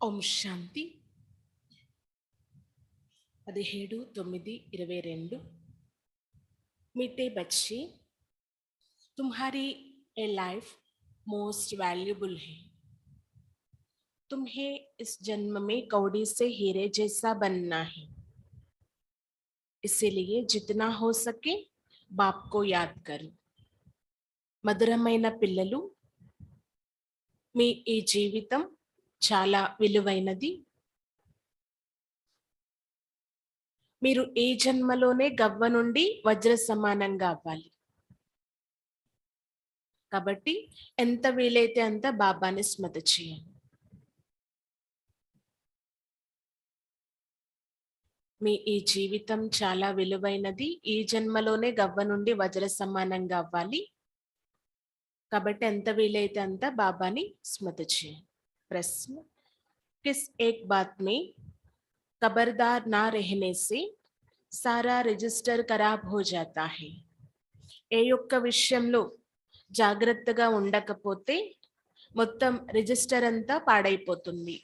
ఓం శాంతి 17/9/22। मीठे बच्चे, तुम्हारी ये लाइफ मोस्ट वैल्यूबल है। तुम्हें इस जन्म में कौड़ी से हीरे जैसा बनना है। इसीलिए जितना हो सके बाप को याद करो। మధురమైన పిల్లలు, మీ ఈ జీవితం చాలా విలువైనది। మీరు ఈ జన్మలోనే గవ్వ నుండి వజ్ర సమానంగా అవ్వాలి। కాబట్టి ఎంత వీలైతే అంత బాబాని స్మృతి చేయండి। మీ ఈ జీవితం చాలా విలువైనది। ఈ జన్మలోనే గవ్వ నుండి వజ్ర సమానంగా అవ్వాలి। కాబట్టి ఎంత వీలైతే అంత బాబాని స్మృతి చేయండి। ప్రశ్న, किस एक बात में खबरदार ना रहने से सारा रजिस्टर खराब हो जाता है। ఏ యొక్క విషయంలో జాగ్రత్తగా ఉండకపోతే మొత్తం రిజిస్టర్ అంతా పాడైపోతుంది।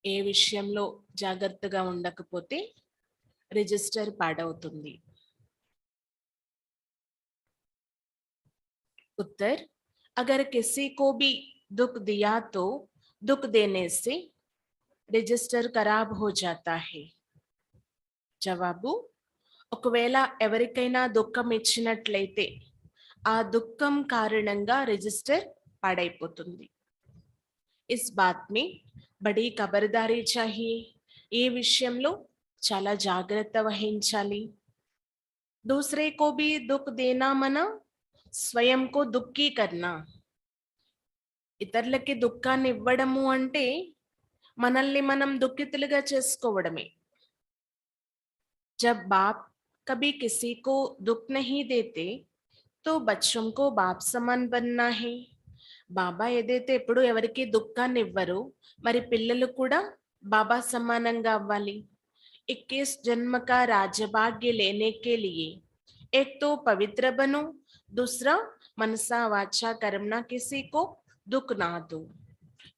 ఏ విషయంలో జాగ్రత్తగా ఉండకపోతే రిజిస్టర్ పాడవుతుంది। उत्तर, अगर किसी को भी दुख दिया तो दुख देने से रजिस्टर खराब हो जाता है। జవాబు, ఒకవేళ ఎవరికైనా దుఃఖం ఇచ్చినట్లయితే ఆ దుఃఖం కారణంగా రిజిస్టర్ పాడైపోతుంది। इस बात में बड़ी खबरदारी चाहिए। ఈ విషయంలో చాలా జాగ్రత్త వహించాలి। दूसरे को भी दुख देना मना స్వయం కో దుఃఖీ కర్నా। ఇతరులకి దుఃఖాన్ని ఇవ్వడము అంటే మనల్ని మనం దుఃఖితులుగా చేసుకోవడమే। जब बाप कभी किसी को दुख नहीं देते तो बच्चों को बाप समान बनना है। బాబా ఏదైతే ఎప్పుడు ఎవరికి దుఃఖాన్ని ఇవ్వరు, మరి పిల్లలు కూడా బాబా సమానంగా అవ్వాలి। 21 जन्म का राज्यभाग्य लेने के लिए एक तो पवित्र बनो, दूसरा मनसा वाचा कर्मना किसी को दुख ना दो।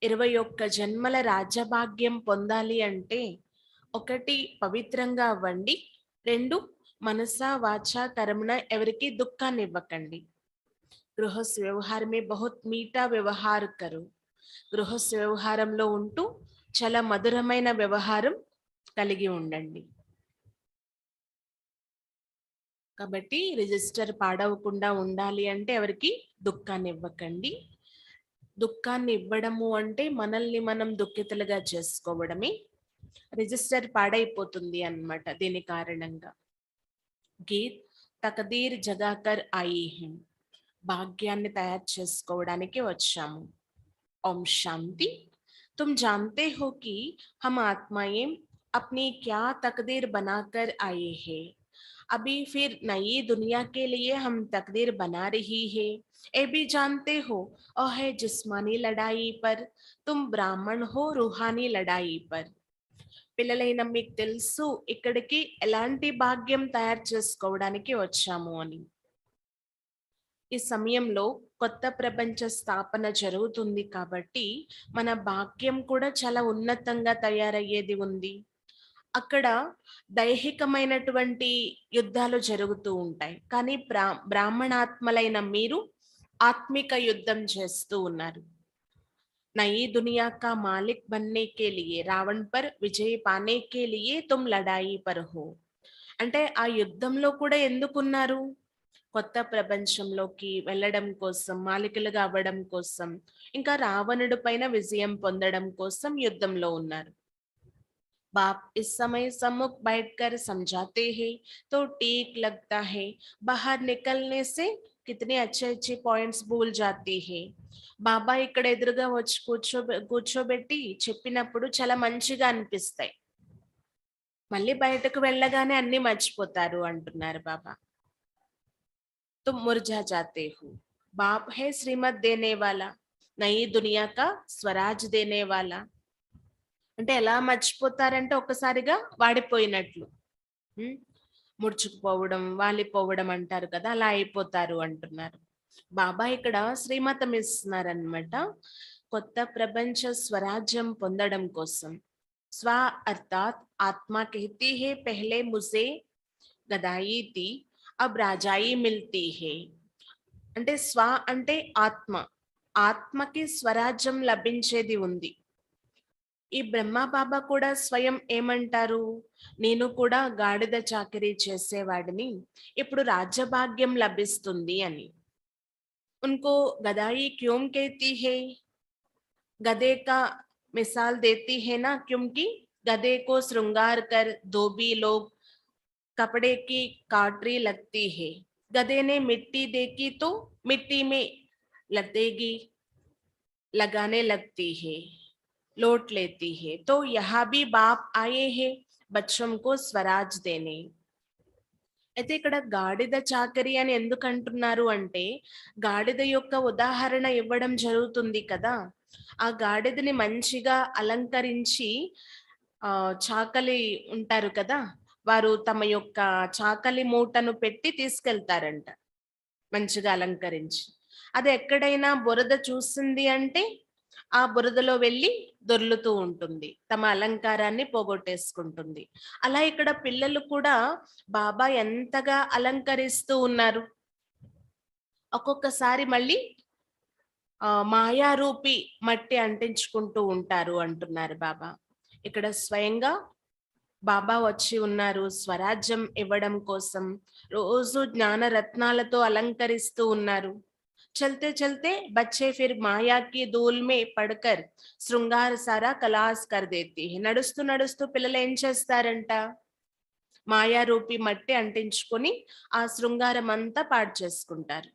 21 జన్మల రాజ్యభాగ్యం పొందాలి అంటే ఒకటి పవిత్రంగా అవ్వండి, రెండు మనసా వాచా కర్మన ఎవరికి దుఃఖాన్ని ఇవ్వకండి। గృహస్థ వ్యవహార में बहुत मीठा व्यवहार करो। గృహస్థ వ్యవహారంలో ఉంటూ చాలా మధురమైన వ్యవహారం కలిగి ఉండండి। కాబట్టి రిజిస్టర్ పాడవకుండా ఉండాలి అంటే ఎవరికి దుఃఖాన్ని ఇవ్వకండి। దుఃఖాన్ని ఇవ్వడము అంటే మనల్ని మనం దుఃఖితులుగా చేసుకోవడమే। రిజిస్టర్ పాడైపోతుంది అన్నమాట దీని కారణంగా। గీత్ తకదీర్ జగాకర్ ఆయి హై, భాగ్యాన్ని తయారు చేసుకోవడానికి వచ్చాము। ఓం శాంతి। तुम जानते हो कि हम आत्माएं अपनी क्या तकदीर बनाकर आए हैं। अभी फिर नई दुनिया के लिए हम तकदीर बना रही है। ये भी जानते हो और है जिस्मानी लड़ाई पर, तुम ब्राह्मण हो रूहानी लड़ाई पर। పిల్లలైన మీకు తెలుసు ఇక్కడికి ఎలాంటి భాగ్యం తయారు చేసుకోవడానికి వచ్చాము అని। ఈ సమయంలో కొత్త ప్రపంచ స్థాపన జరుగుతుంది కాబట్టి మన భాగ్యం కూడా చాలా ఉన్నతంగా తయారయ్యేది ఉంది। అక్కడ దైహికమైనటువంటి యుద్ధాలు జరుగుతూ ఉంటాయి, కానీ బ్రాహ్మణాత్మలైన మీరు ఆత్మిక యుద్ధం చేస్తూ ఉన్నారు। नई दुनिया का मालिक बनने के लिए, रावण पर विजय पाने के लिए तुम लड़ाई पर हो। అంటే ఆ యుద్ధంలో కూడా ఎందుకున్నారు? కొత్త ప్రపంచంలోకి వెళ్ళడం కోసం, మాలికలుగా అవ్వడం కోసం, ఇంకా రావణుడి పైన విజయం పొందడం కోసం యుద్ధంలో ఉన్నారు। बाप इस समय सम्मुख बैठकर समझाते हैं तो ठीक लगता है, बाहर निकलने से कितने अच्छे अच्छे पॉइंट्स भूल जाती है। బాబా ఇక్కడ ఎదురుగా వచ్చి కూర్చోబెట్టి చెప్పినప్పుడు చాలా మంచిగా అనిపిస్తాయి, మళ్ళీ బయటకు వెళ్ళగానే అన్ని మర్చిపోతారు అంటున్నారు బాబా। तुम मुरझा जाते हो, बाप है श्रीमत देने वाला, नई दुनिया का स्वराज देने वाला। అంటే ఎలా మర్చిపోతారంటే ఒక్కసారిగా వాడిపోయినట్లు, ముడుచుకుపోవడం, వాలిపోవడం అంటారు కదా, అలా అయిపోతారు అంటున్నారు। బాబా ఇక్కడ శ్రీమతం ఇస్తున్నారనమాట। కొత్త ప్రపంచ స్వరాజ్యం పొందడం కోసం. స్వ అర్థాత్ ఆత్మ कहती है पहले मुझे गदाई थी अब राजाई मिलती है. అంటే స్వ అంటే ఆత్మ, ఆత్మకి స్వరాజ్యం లభించేది ఉంది. ఈ బ్రహ్మ బాబా కూడా స్వయం ఏమంటారు, నేను కూడా గాడిద చాకరీ చేసేవాడిని, ఇప్పుడు రాజ్యభాగ్యం లభిస్తుంది అని. उनको गदाई क्यों कहती है, गधे का मिसाल देती है ना, क्योंकि गधे को श्रृंगार कर धोबी लोग कपड़े की काटरी लगती है. गधे ने मिट्टी देखी तो मिट्टी में लतेगी लगाने लगती है, लौट लेती है. तो यहाँ भी बाप आए हैं बच्चों को स्वराज देने. అయితే ఇక్కడ గాడిద చాకరీ అని ఎందుకు అంటున్నారు అంటే, గాడిద యొక్క ఉదాహరణ ఇవ్వడం జరుగుతుంది కదా. ఆ గాడిదని మంచిగా అలంకరించి చాకలి ఉంటారు కదా, వారు తమ యొక్క చాకలి మూటను పెట్టి తీసుకెళ్తారంట మంచిగా అలంకరించి. అది ఎక్కడైనా బురద చూసింది అంటే ఆ బురదలో వెళ్ళి దొర్లుతూ ఉంటుంది, తమ అలంకారాన్ని పోగొట్టేసుకుంటుంది. అలా ఇక్కడ పిల్లలు కూడా బాబా ఎంతగా అలంకరిస్తూ ఉన్నారు. ఒక్కొక్కసారి మళ్ళీ మాయారూపి మట్టి అంటించుకుంటూ ఉంటారు అంటున్నారు బాబా. ఇక్కడ స్వయంగా బాబా వచ్చి ఉన్నారు స్వరాజ్యం ఇవ్వడం కోసం. రోజు జ్ఞాన రత్నాలతో అలంకరిస్తూ ఉన్నారు. चलते चलते बच्चे फिर माया की धूल में पड़कर శృంగార సారా కలాస్ కర్ దేతి హై. నడుస్తూ నడుస్తూ పిల్లలు ఏం చేస్తారంట, మాయా రూపి మట్టి అంటించుకొని ఆ శృంగారం అంతా పాడు చేసుకుంటారు.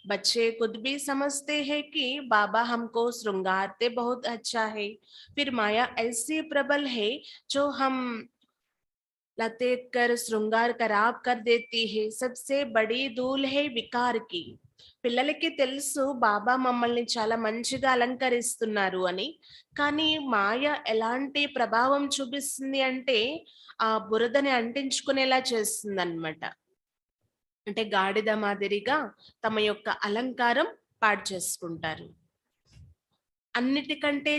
बच्चे खुद भी समझते हैं कि बाबा हमको श्रृंगारते बहुत अच्छा है, फिर माया ऐसी प्रबल है जो हम लतेट कर श्रृंगार खराब कर देती है. सबसे बड़ी धूल है विकार की. పిల్లలకి తెలుసు బాబా మమ్మల్ని చాలా మంచిగా అలంకరిస్తున్నారు అని, కానీ మాయ ఎలాంటి ప్రభావం చూపిస్తుంది అంటే ఆ బురదని అంటించుకునేలా చేస్తుంది అన్నమాట. అంటే గాడిద మాదిరిగా తమ యొక్క అలంకారం పాడు చేసుకుంటారు. అన్నిటికంటే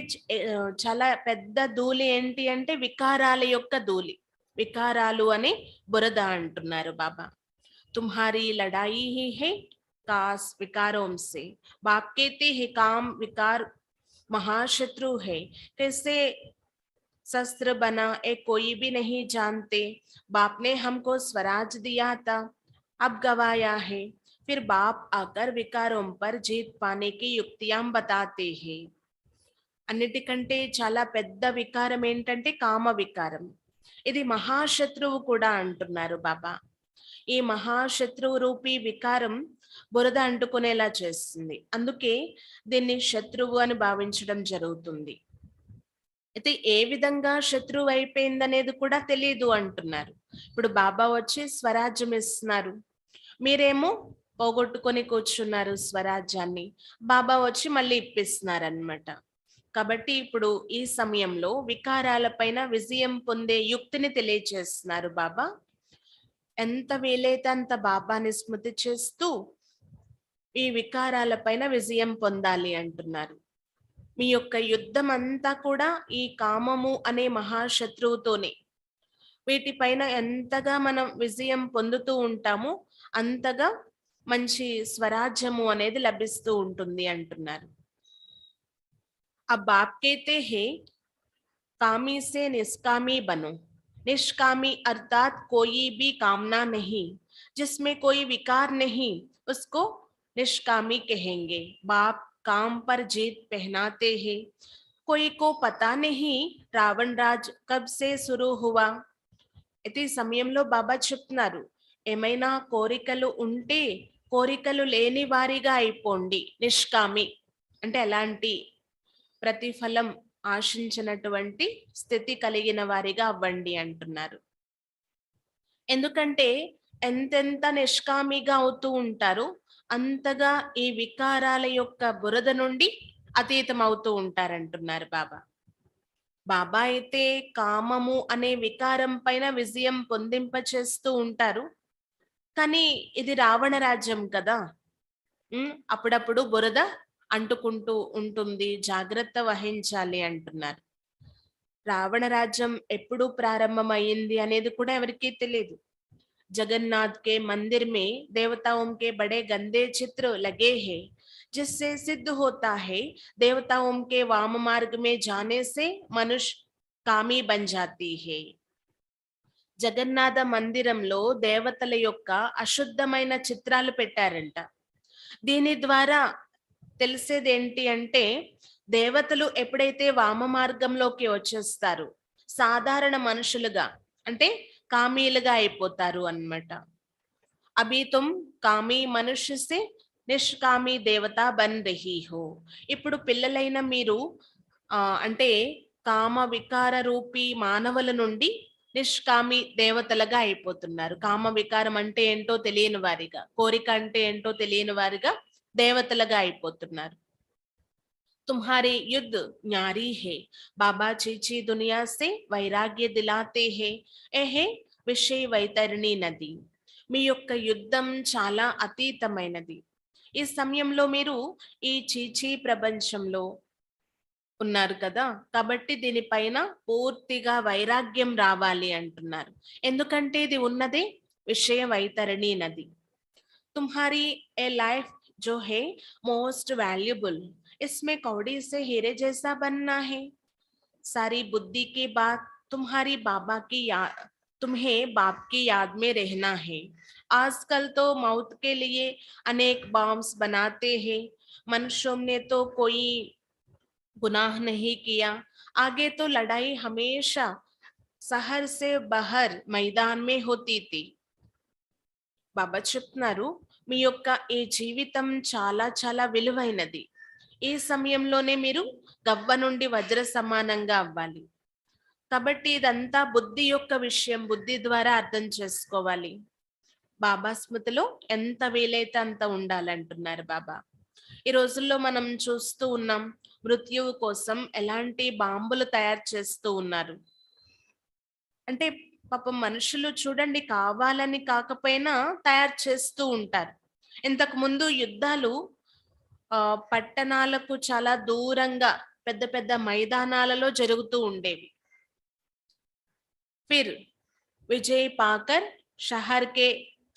చాలా పెద్ద ధూళి ఏంటి అంటే వికారాల యొక్క ధూళి. వికారాలు అని బురద అంటున్నారు బాబా. తుమ్హారీ లడాయి హీ హై कास विकारों से. बाप कहते हैं काम विकार महाशत्रु है, कैसे शस्त्र बना ए कोई भी नहीं जानते. बाप ने हमको स्वराज दिया था, अब गवाया है. फिर बाप आकर विकारों पर जीत पाने की युक्तियां बताते हैं. అన్నిటికంటే చాలా పెద్ద వికారం ఏంటంటే కామ వికారం. ఇది మహాశత్రువు కూడా అంటున్నారు బాబా. ఈ మహాశత్రువు రూపీ వికారం బురద అంటుకునేలా చేస్తుంది, అందుకే దీన్ని శత్రువు అని భావించడం జరుగుతుంది. అయితే ఏ విధంగా శత్రువు అయిపోయిందనేది కూడా తెలియదు అంటున్నారు. ఇప్పుడు బాబా వచ్చి స్వరాజ్యం ఇస్తున్నారు, మీరేమో పోగొట్టుకొని కూర్చున్నారు స్వరాజ్యాన్ని, బాబా వచ్చి మళ్ళీ ఇప్పిస్తున్నారు అన్నమాట. కాబట్టి ఇప్పుడు ఈ సమయంలో వికారాలపైన విజయం పొందే యుక్తిని తెలియచేస్తున్నారు బాబా. ఎంత వీలైతే అంత బాబాని స్మృతి చేస్తూ ఈ వికారాలపైన విజయం పొందాలి అంటున్నారు. మీ యొక్క యుద్ధం అంతా కూడా ఈ కామము అనే మహాశత్రువుతోనే. వీటిపైన ఎంతగా మనం విజయం పొందుతూ ఉంటామో అంతగా మంచి స్వరాజ్యము అనేది లభిస్తూ ఉంటుంది అంటున్నారు. अब बाप कहते हैं कामी से निष्कामी बनो. निष्कामी अर्थात कोई भी कामना नहीं, जिसमें कोई विकार नहीं, उसको निष्कामी कहेंगे. बाप काम पर जीत पहनाते हैं. कोई को पता नहीं रावण राज कब से शुरू हुआ. इति సమయంలో బాబా చెప్తున్నారు, ఏమైనా కోరికలు ఉంటే కోరికలు లేని వారిగా అయిపోండి. నిష్కామి అంటే ఎలాంటి ప్రతిఫలం ఆశించినటువంటి స్థితి కలిగిన వారిగా అవ్వండి అంటున్నారు. ఎందుకంటే ఎంతెంత నిష్కామిగా అవుతూ ఉంటారో అంతగా ఈ వికారాల యొక్క బురద నుండి అతీతం అవుతూ ఉంటారంటున్నారు బాబా. బాబా అయితే కామము అనే వికారం పైన విజయం పొందింప చేస్తూ ఉంటారు, కానీ ఇది రావణ రాజ్యం కదా. అప్పుడప్పుడు బురద అంటుకుంటూ ఉంటుంది, జాగ్రత్త వహించాలి అంటున్నారు. రావణ రాజ్యం ఎప్పుడు ప్రారంభమైంది అనేది కూడా ఎవరికీ తెలియదు. जगन्नाथ के मंदिर में देवताओं के बड़े गंदे चित्र लगे हैं, जिससे सिद्ध होता है देवताओं के वाम मार्ग में जाने से मनुष्य कामी बन जाती है. జగన్నాథ మందిరంలో దేవతల యొక్క అశుద్ధమైన చిత్రాలు పెట్టారంట. దీని ద్వారా తెలిసేది ఏంటి అంటే, దేవతలు ఎప్పుడైతే వామ మార్గంలోకి వచ్చేస్తారు, సాధారణ మనుషులుగా అంటే కామీలుగా అయిపోతారు అన్నమాట. అభి తుమ్ కామీ మనుష్య సే నిష్కామీ దేవత బన్ రహీ హో. ఇప్పుడు పిల్లలైన మీరు అంటే కామ వికార రూపీ మానవుల నుండి నిష్కామి దేవతలుగా అయిపోతున్నారు. కామ వికారం అంటే ఏంటో తెలియని వారిగా, కోరిక అంటే ఏంటో తెలియని వారిగా దేవతలుగా అయిపోతున్నారు. तुम्हारे युद्ध न्यारी है, बाबा चीची दुनिया से वैराग्य दिलाते हैं, एहे విషయ వైతరిణి నది. మీ యొక్క యుద్ధం చాలా అతీతమైనది. ఈ సమయంలో మీరు ఈ చీచీ ప్రపంచంలో ఉన్నారు కదా, కాబట్టి దీనిపైన పూర్తిగా వైరాగ్యం రావాలి అంటున్నారు. ఎందుకంటే ఇది ఉన్నదే విషయ వైతరిణి నది. తుమ్హారీ ఏ లైఫ్ जो है मोस्ट वैल्यूबल, इसमें कौड़ी से हीरे जैसा बनना है. सारी बुद्धि की बात तुम्हारी बाबा की याद, तुम्हें बाप की याद में रहना है. आजकल तो मौत के लिए अनेक बॉम्ब्स बनाते हैं. मनुष्यों ने तो कोई गुनाह नहीं किया. आगे तो लड़ाई हमेशा शहर से बाहर मैदान में होती थी. బాబా చెప్తున్నారు, మీ యొక్క ఈ జీవితం చాలా చాలా విలువైనది. ఈ సమయంలోనే మీరు గవ్వ నుండి వజ్ర సమానంగా అవ్వాలి. కాబట్టి ఇదంతా బుద్ధి యొక్క విషయం, బుద్ధి ద్వారా అర్థం చేసుకోవాలి. బాబా స్మృతిలో ఎంత వీలైతే అంత ఉండాలంటున్నారు బాబా. ఈ రోజుల్లో మనం చూస్తూ ఉన్నాం, మృత్యువు కోసం ఎలాంటి బాంబులు తయారు చేస్తూ ఉన్నారు. అంటే పాపం మనుషులు చూడండి, కావాలని కాకపోయినా తయారు చేస్తూ ఉంటారు. ఇంతకు ముందు యుద్ధాలు పట్టణాలకు చాలా దూరంగా పెద్ద పెద్ద మైదానాలలో జరుగుతూ ఉండేవి. फिर विजय पाकर शहर के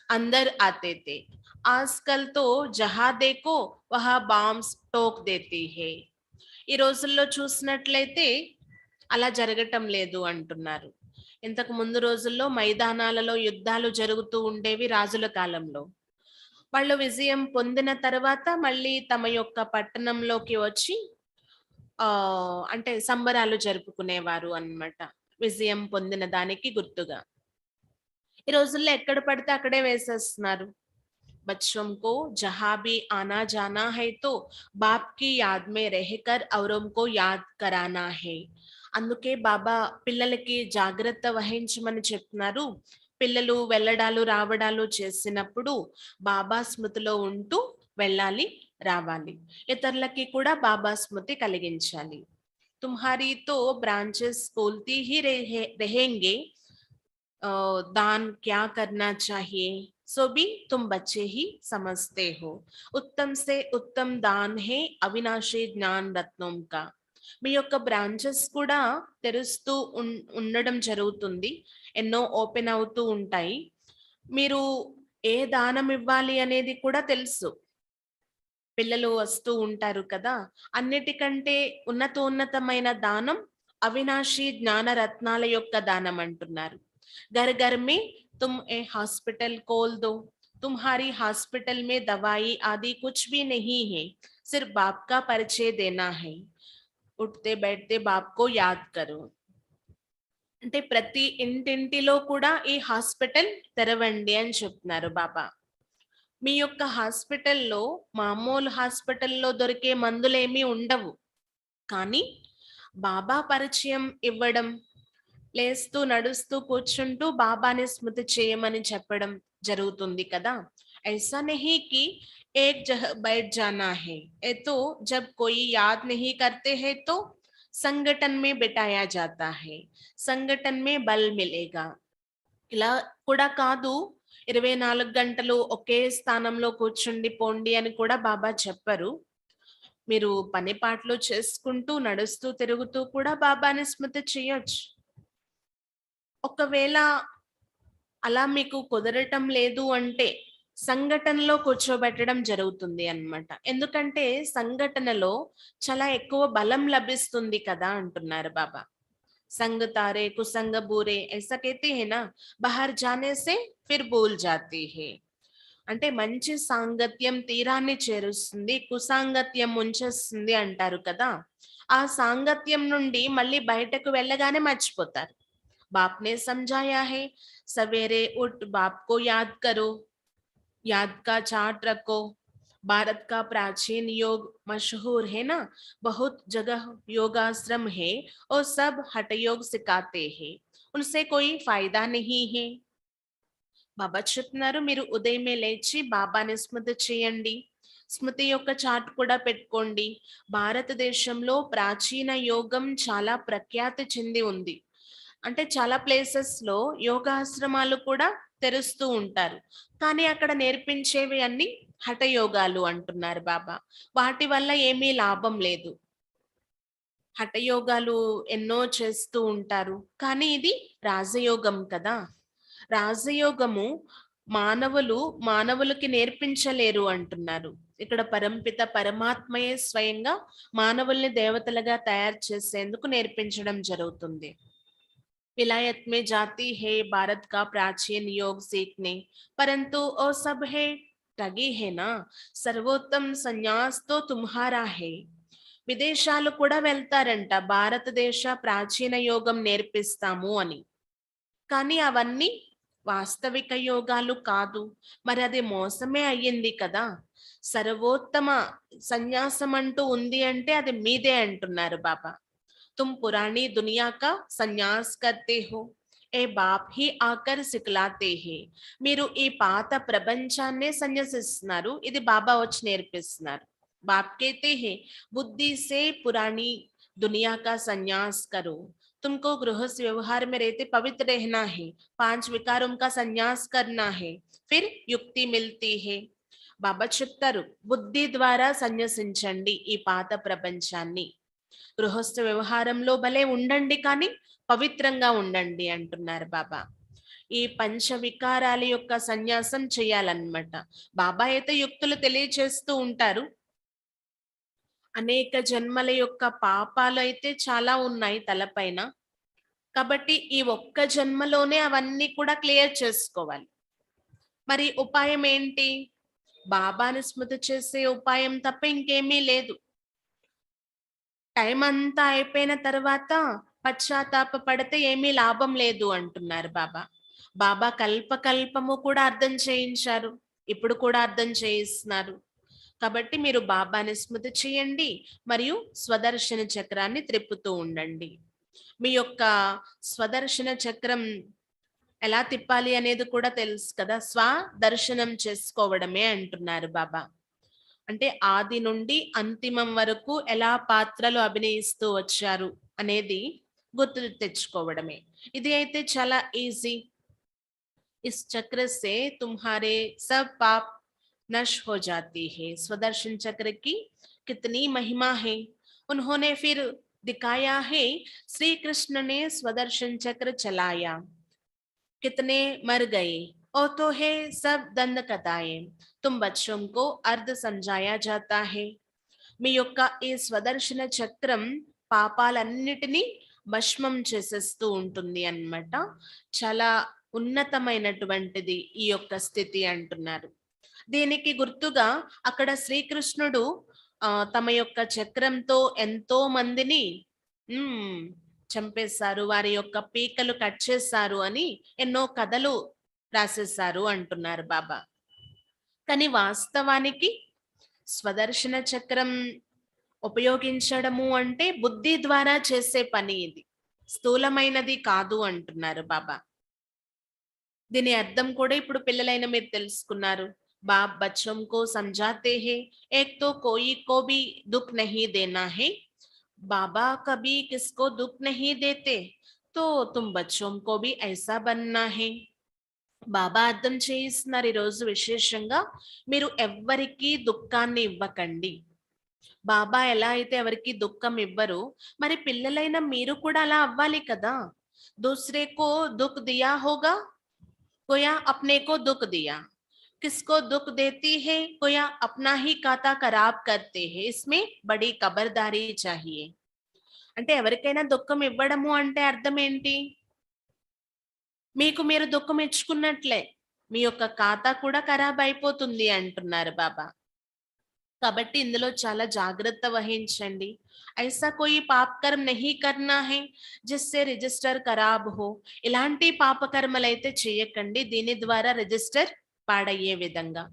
अंदर आते थे. आजकल तो जहां देखो वहां बॉम्ब्स टोक देती है. ఈ రోజుల్లో చూసినట్లయితే అలా జరగటం లేదు అంటున్నారు. ఇంతకు ముందు రోజుల్లో మైదానాలలో యుద్ధాలు జరుగుతూ ఉండేవి రాజుల కాలంలో. వాళ్ళు విజయం పొందిన తర్వాత మళ్ళీ తమ యొక్క పట్టణంలోకి వచ్చి అంటే సంబరాలు జరుపుకునేవారు అన్నమాట, విజయం పొందిన దానికి గుర్తుగా. ఈ రోజుల్లో ఎక్కడ పడితే అక్కడే వేసేస్తున్నారు. बच्चों को जहां भी आना जाना है तो बाप की याद में रहकर औरों को याद कराना है. అందుకే బాబా పిల్లలకి జాగ్రత్త వహించమని చెప్తున్నారు. పిల్లలు వెళ్ళడాలు రావడాలు చేసినప్పుడు బాబా స్మృతిలో ఉంటూ వెళ్ళాలి, రావాలి. ఇతరులకి కూడా బాబా స్మృతి కలిగించాలి. తుమ్హారీ తో బ్రాంచెస్ खोलती ही रहेंगे, दान क्या करना चाहिए सो भी तुम बच्चे ही समझते हो. उत्तम से उत्तम दान है अविनाशी ज्ञान रत्नों का. మీ యొక్క బ్రాంచెస్ కూడా తెరుస్తూ ఉండడం జరుగుతుంది, ఎన్నో ఓపెన్ అవుతూ ఉంటాయి. మీరు ఏ దానం ఇవ్వాలి అనేది కూడా తెలుసు. పిల్లలు వస్తూ ఉంటారు కదా, అన్నిటికంటే ఉన్నతమైన దానం అవినాశి జ్ఞాన రత్నాల యొక్క దానం అంటున్నారు. घर घर में तुम ए हॉस्पिटल खोल दो. तुम्हारी हॉस्पिटल में दवाई आदि कुछ भी नहीं है, सिर्फ बाप का परिचय देना है. उठते बैठते बाप को याद करो. అంటే ప్రతి ఇంటింటిలో కూడా ఈ హాస్పిటల్ తెరవండి అని చెప్తున్నారు బాబా. మీ యొక్క హాస్పిటల్లో మామూలు హాస్పిటల్లో దొరికే మందులేమీ ఉండవు, కానీ బాబా పరిచయం ఇవ్వడం, లేస్తూ నడుస్తూ కూర్చుంటూ బాబాని స్మృతి చేయమని చెప్పడం జరుగుతుంది కదా. ऐसा नहीं कि एक जगह बैठ जाना है, ये तो जब कोई याद नहीं करते हैं तो संगठन में बिठाया जाता है, संगठन में बल मिलेगा. ఇలా కూడా కాదు, 24 గంటలు ఒకే స్థానంలో కూర్చుండి పోండి అని కూడా బాబా చెప్పరు. మీరు పని పాటలు చేసుకుంటూ, నడుస్తూ, తిరుగుతూ కూడా బాబాని స్మృతి చేయొచ్చు. ఒకవేళ అలా మీకు కుదరటం లేదు అంటే, సంఘటనలో కూర్చోబెట్టడం జరుగుతుంది అన్నమాట. ఎందుకంటే సంఘటనలో చాలా ఎక్కువ బలం లభిస్తుంది కదా అంటున్నారు బాబా. संग तारे कुसंग बूरे ऐसा कहते हैं ना, बाहर जाने से फिर भूल जाती है. అంటే మంచి సాంగత్యం తీరాన్ని చేరుస్తుంది, కుసాంగత్యం ముంచేస్తుంది అంటారు కదా. ఆ సాంగత్యం నుండి మళ్ళీ బయటకు వెళ్ళగానే మర్చిపోతారు. बाप ने समझाया है, सवेरे उठ बाप को याद करो, याद का चार्ट रखो. भारत का प्राचीन योग मशहूर है ना, बहुत जगह योगाश्रम है और सब हठ योग सिखाते हैं, उनसे कोई फायदा नहीं है. బాబా చెప్తున్నారు, మీరు ఉదయమే లేచి బాబాని స్మృతి చేయండి. స్మృతి యొక్క చార్ట్ కూడా పెట్టుకోండి. భారతదేశంలో ప్రాచీన యోగం చాలా ప్రఖ్యాతి చెంది ఉంది. అంటే చాలా ప్లేసెస్ లో యోగాశ్రమాలు కూడా తెరుస్తూ ఉంటారు. కానీ అక్కడ నేర్పించేవి అన్ని హఠయోగాలు అంటున్నారు బాబా. వాటి వల్ల ఏమీ లాభం లేదు. హఠయోగాలు ఎన్నో చేస్తూ ఉంటారు, కానీ ఇది రాజయోగం కదా. రాజయోగము మానవులకి నేర్పించలేరు అంటున్నారు. ఇక్కడ పరంపిత పరమాత్మయే స్వయంగా మానవుల్ని దేవతలుగా తయారు చేసేందుకు నేర్పించడం జరుగుతుంది. विलायत में जाती है भारत का प्राचीन योग सीखने, परंतु ओ सब है ठगी है ना, सर्वोत्तम संन्यास तो तुम्हारा है. విదేశాలు కూడా వెళ్తారంట, భారతదేశ ప్రాచీన యోగం నేర్పిస్తాము అని. కానీ అవన్నీ వాస్తవిక యోగాలు కాదు. మరి అది మోసమే అయ్యింది కదా. సర్వోత్తమ సన్యాసం అంటూ ఉంది అంటే అది మీదే అంటున్నారు బాబా. तुम पुरानी दुनिया का संन्यास करते हो, ఏ బాప్ హీ ఆకర్ సిక్లాతే హే. మీరు ఈ పాత ప్రపంచాన్నే సన్యసిస్తున్నారు, ఇది బాబా వచ్చి నేర్పిస్తున్నారు. బాప్ कहते हैं बुद्धि से पुरानी दुनिया का संन्यास करो, तुमको गृहस्थ व्यवहार में रहते पवित्र रहना है, 5 विकारों का संन्यास करना है, फिर युक्ति मिलती है. బాబా చెప్తారు, బుద్ధి ద్వారా సన్యసించండి ఈ పాత ప్రపంచాన్ని. గృహస్థ వ్యవహారంలో భలే ఉండండి, కానీ పవిత్రంగా ఉండండి అంటున్నారు బాబా. ఈ పంచ వికారాల యొక్క సన్యాసం చేయాలన్నమాట. బాబా అయితే యుక్తులు తెలియచేస్తూ ఉంటారు. అనేక జన్మల యొక్క పాపాలు అయితే చాలా ఉన్నాయి తలపైన. కాబట్టి ఈ ఒక్క జన్మలోనే అవన్నీ కూడా క్లియర్ చేసుకోవాలి. మరి ఉపాయం ఏంటి? బాబాని స్మృతి చేసే ఉపాయం తప్ప ఇంకేమీ లేదు. టైం అంతా అయిపోయిన తర్వాత పశ్చాత్తాప పడితే ఏమీ లాభం లేదు అంటున్నారు బాబా. బాబా కల్పకల్పము కూడా అర్థం చేయించారు, ఇప్పుడు కూడా అర్థం చేయిస్తున్నారు. కాబట్టి మీరు బాబాని స్మృతి చేయండి మరియు స్వదర్శన చక్రాన్ని త్రిప్పుతూ ఉండండి. మీ యొక్క స్వదర్శన చక్రం ఎలా తిప్పాలి అనేది కూడా తెలుసు కదా. స్వదర్శనం చేసుకోవడమే అంటున్నారు బాబా. అంటే ఆది నుండి అంతిమం వరకు ఎలా పాత్రలు అభినయిస్తూ వచ్చారు అనేది గుర్తు తెచ్చుకోవడమే. ఇది అయితే చాలా ఈజీ. इस चक्र से तुम्हारे सब पाप नश हो जाती है. स्वदर्शन चक्र की कितनी महिमा है. उन्होंने फिर दिखाया है, श्री कृष्ण ने स्वदर्शन चक्र चलाया, कितने मर गए, और तो है सब दंड कथाएं. तुम बच्चों को अर्ध समझाया जाता है. మీ యొక్క ఈ స్వదర్శన చక్రం పాపాలన్నిటినీ భస్మం చేసేస్తూ ఉంటుంది అన్నమాట. చాలా ఉన్నతమైనటువంటిది ఈ యొక్క స్థితి అంటున్నారు. దీనికి గుర్తుగా అక్కడ శ్రీకృష్ణుడు తమ యొక్క చక్రంతో ఎంతో మందిని చంపేశారు, వారి యొక్క పీకలు కట్ చేశారు అని ఎన్నో కథలు రాసేశారు అంటున్నారు బాబా. కానీ వాస్తవానికి స్వదర్శన చక్రం ఉపయోగించడము అంటే బుద్ధి ద్వారా చేసే పని, ఇది స్థూలమైనది కాదు అంటున్నారు బాబా. దీని అర్థం కూడా ఇప్పుడు పిల్లలైన మీరు తెలుసుకున్నారు. బాప్ బచ్చోं को समझाते हैं, एक तो कोई को भी दुख नहीं देना है. बाबा कभी किसको दुख नहीं देते, तो तुम बच्चों को भी ऐसा बनना है. బాబా అర్థం చేయిస్తున్నారు ఈరోజు విశేషంగా, మీరు ఎవ్వరికీ దుఃఖాన్ని ఇవ్వకండి. బాబా ఎలా అయితే ఎవరికి దుఃఖం ఇవ్వరు, మరి పిల్లలైన మీరు కూడా అలా అవ్వాలి కదా! दूसरे को दुःख दिया होगा, गोया अपने को दुःख दिया. किसको दुःख देती है, गोया अपना ही खाता खराब करते हैं. इसमें बड़ी खबरदारी चाहिए. అంటే ఎవరికైనా దుఃఖం ఇవ్వడము అంటే అర్థం ఏంటి? మీకు మీరు దుఃఖం ఇచ్చుకున్నట్లే. మీ యొక్క ఖాతా కూడా ఖరాబ్ అయిపోతుంది అంటున్నారు బాబా. కాబట్టి ఇందులో చాలా జాగ్రత్త వహించండి. ఐసా కోయి పాప్ కర్మ్ నహీ కర్నా హై జిస్సే రిజిస్టర్ ఖరాబ్ హో. ఇలాంటి పాపకర్మలైతే చేయకండి, దీని ద్వారా రిజిస్టర్ పాడయ్యే విధంగా.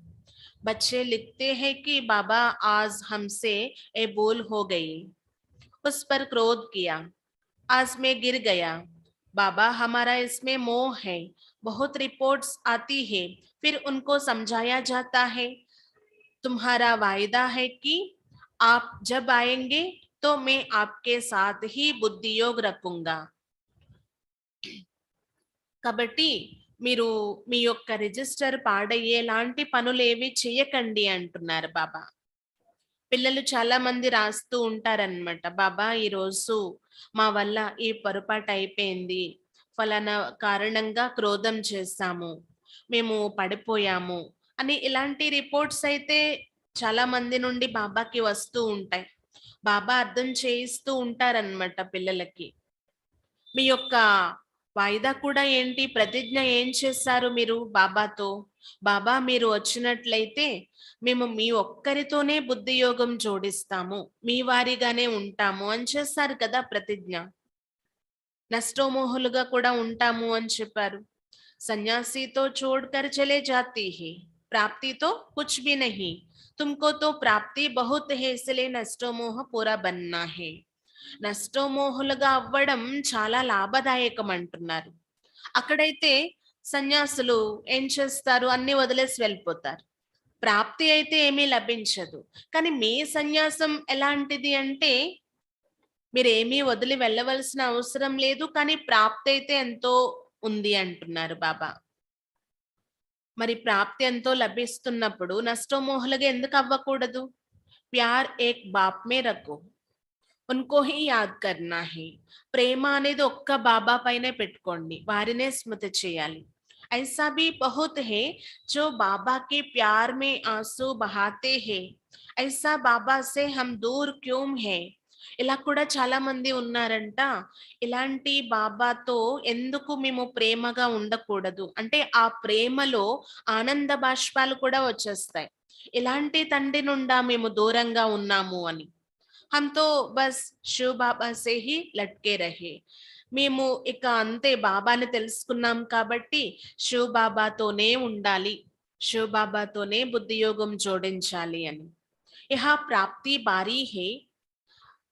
बच्चे लिखते हैं कि बाबा आज हमसे ए बोल हो गई, उस पर क्रोध किया, आज मैं गिर गया. बाबा हमारा इसमें मोह है. बहुत रिपोर्ट्स आती है, फिर उनको समझाया जाता है. तुम्हारा वायदा है कि आप जब आएंगे तो मैं आपके साथ ही बुद्धि योग रखूंगा. కాబట్టి మీరు మీ యొక్క రిజిస్టర్ పాడయ్యేలాంటి పనులేవి చేయకండి అంటున్నారు బాబా. పిల్లలు చాలా మంది రాస్తూ ఉంటారన్నమాట, బాబా ఈరోజు మా వల్ల ఈ పొరపాటు అయిపోయింది, ఫలానా కారణంగా క్రోధం చేశాము, మేము పడిపోయాము అని ఇలాంటి రిపోర్ట్స్ అయితే చాలా మంది నుండి బాబాకి వస్తూ ఉంటాయి. బాబా అర్థం చేయిస్తూ ఉంటారన్నమాట పిల్లలకి. మీ యొక్క వాయిదా కూడా ఏంటి, ప్రతిజ్ఞ ఏం చేశారు మీరు బాబాతో? బాబా మీరు వచ్చినట్లయితే మేము మీ ఒక్కరితోనే బుద్ధి యోగం జోడిస్తాము, మీ వారిగానే ఉంటాము అని చేశారు కదా ప్రతిజ్ఞ. నష్టోమోహులుగా కూడా ఉంటాము అని చెప్పారు. సన్యాసితో छोड़कर चले जाती है, प्राप्ति तो कुछ भी नहीं, तुमको तो प्राप्ति बहुत है, इसलिए నష్టోమోహ పూరా బన్నా है. నష్టోమోహులుగా అవ్వడం చాలా లాభదాయకం అంటున్నారు. అక్కడైతే సన్యాసులు ఏం చేస్తారు, అన్ని వదిలేసి వెళ్ళిపోతారు. ప్రాప్తి అయితే ఏమీ లభించదు. కానీ మీ సన్యాసం ఎలాంటిది అంటే మీరేమీ వదిలి వెళ్ళవలసిన అవసరం లేదు, కానీ ప్రాప్తి అయితే ఎంతో ఉంది అంటున్నారు బాబా. మరి ప్రాప్తి ఎంతో లభిస్తున్నప్పుడు నష్టోమోహులుగా ఎందుకు అవ్వకూడదు? ప్యార్ ఏక్ బాప్ మే రఖో, ఉన్కో హీ యాద్ కర్నా హై. ప్రేమ అనేది ఒక్క బాబా పైనే పెట్టుకోండి, వారినే స్మృతి చేయాలి. ऐसा भी बहुत है जो बाबा के प्यार में आंसू बहाते हैं, ऐसा बाबा से हम दूर क्यों है. ఇలా కూడా చాలా మంది ఉన్నారంట. ఇలాంటి బాబాతో ఎందుకు మేము ప్రేమగా ఉండకూడదు అంటే ఆ ప్రేమలో ఆనంద బాష్పాలు కూడా వచ్చేస్తాయి. ఇలాంటి తండ్రి నుండా మేము దూరంగా ఉన్నాము అని. हम तो बस शिव बाबा से ही लटके रहे. మేము ఇక అంతే బాబాని తెలుసుకున్నాం కాబట్టి శివ్ బాబాతోనే ఉండాలి, శివ్ బాబాతోనే బుద్ధి యోగం జోడించాలి అని. యహా ప్రాప్తి బారీ హే,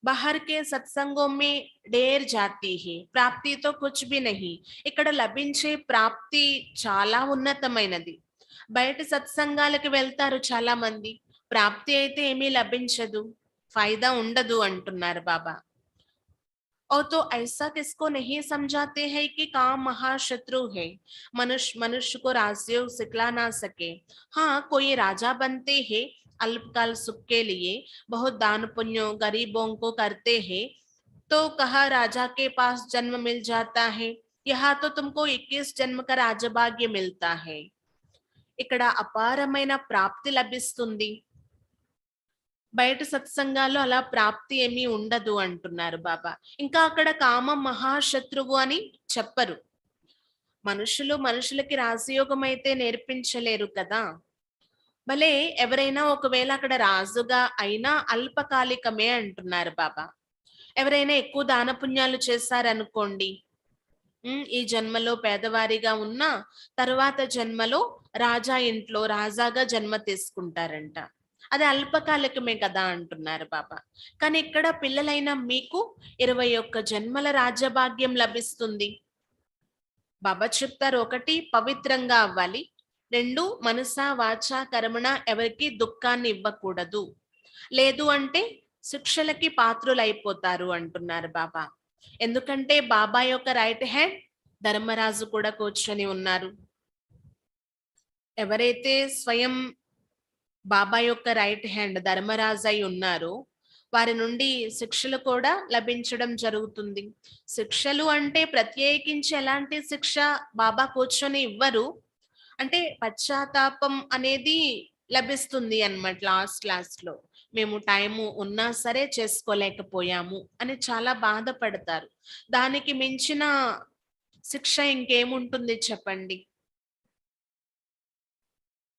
बाहर के सत्संगों में ढेर जाती है, ప్రాప్తి తో కుచ్ భీ నహీ. ఇక్కడ లభించే ప్రాప్తి చాలా ఉన్నతమైనది. బయట సత్సంగాలకు వెళ్తారు చాలా మంది, ప్రాప్తి అయితే ఏమీ లభించదు, ఫైదా ఉండదు అంటున్నారు బాబా. और तो ऐसा किसको नहीं समझाते हैं कि काम महाशत्रु है, मनुष्य मनुष्य को राजयोग सिखला ना सके. हाँ, कोई राजा बनते हैं अल्पकाल सुख के लिए, बहुत दान पुण्य गरीबों को करते हैं, तो कहा राजा के पास जन्म मिल जाता है. यहाँ तो तुमको 21 जन्म का राजभाग्य मिलता है. ఇక్కడ అపారమైన ప్రాప్తి లభిస్తుంది, బయట సత్సంగాల్లో అలా ప్రాప్తి ఏమీ ఉండదు అంటున్నారు బాబా. ఇంకా అక్కడ కామం మహాశత్రువు అని చెప్పరు. మనుషులు మనుషులకి రాజయోగం అయితే నేర్పించలేరు కదా. భలే ఎవరైనా ఒకవేళ అక్కడ రాజుగా అయినా అల్పకాలికమే అంటున్నారు బాబా. ఎవరైనా ఎక్కువ దాన పుణ్యాలు చేశారనుకోండి, ఈ జన్మలో పేదవారిగా ఉన్న తరువాత జన్మలో రాజా ఇంట్లో రాజాగా జన్మ తీసుకుంటారంట. అది అల్పకాలికమే కదా అంటున్నారు బాబా. కానీ ఇక్కడ పిల్లలైన మీకు 21 జన్మల రాజ్యభాగ్యం లభిస్తుంది. బాబా చెప్తారు, 1 పవిత్రంగా అవ్వాలి, 2 మనస వాచ కర్మణ ఎవరికి దుఃఖాన్ని ఇవ్వకూడదు, లేదు అంటే శిక్షలకి పాత్రులైపోతారు అంటున్నారు బాబా. ఎందుకంటే బాబా యొక్క రైట్ హ్యాండ్ ధర్మరాజు కూడా కూర్చొని ఉన్నారు. ఎవరైతే స్వయం బాబా యొక్క రైట్ హ్యాండ్ ధర్మరాజు అయి ఉన్నారు. వారి నుండి శిక్షలు కూడా లభించడం జరుగుతుంది. శిక్షలు అంటే ప్రత్యేకించి ఎలాంటి శిక్ష బాబా కూర్చొని ఇవ్వరు. అంటే పశ్చాత్తాపం అనేది లభిస్తుంది అన్నమాట లాస్ట్ లో. మేము టైము ఉన్నా సరే చేసుకోలేకపోయాము అని చాలా బాధపడతారు. దానికి మించిన శిక్ష ఇంకేముంటుంది చెప్పండి.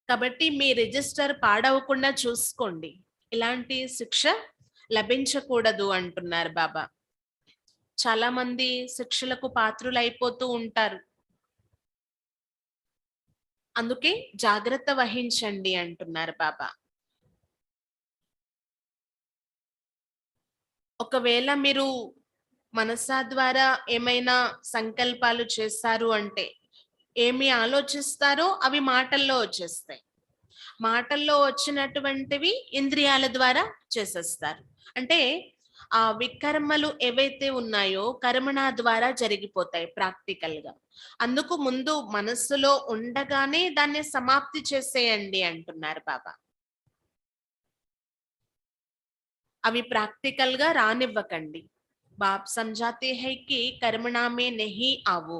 కాబట్టి మీ రిజిస్టర్ పాడవకుండా చూసుకోండి. ఇలాంటి శిక్ష లభించకూడదు అంటున్నారు బాబా. చాలా మంది శిక్షలకు పాత్రులైపోతూ ఉంటారు. అందుకే జాగ్రత్త వహించండి అంటున్నారు బాబా. ఒకవేళ మీరు మనసా ద్వారా ఏమైనా సంకల్పాలు చేస్తారు అంటే ఏమి ఆలోచిస్తారో అవి మాటల్లో వచ్చేస్తాయి. మాటల్లో వచ్చినటువంటివి ఇంద్రియాల ద్వారా చేసేస్తారు. అంటే ఆ వికర్మలు ఏవైతే ఉన్నాయో కర్మణ ద్వారా జరిగిపోతాయి ప్రాక్టికల్ గా. అందుకు ముందు మనస్సులో ఉండగానే దాన్ని సమాప్తి చేసేయండి అంటున్నారు బాబా. అవి ప్రాక్టికల్ గా రానివ్వకండి. బాప్ समझाते हैं कि कर्मणा में नहीं आओ,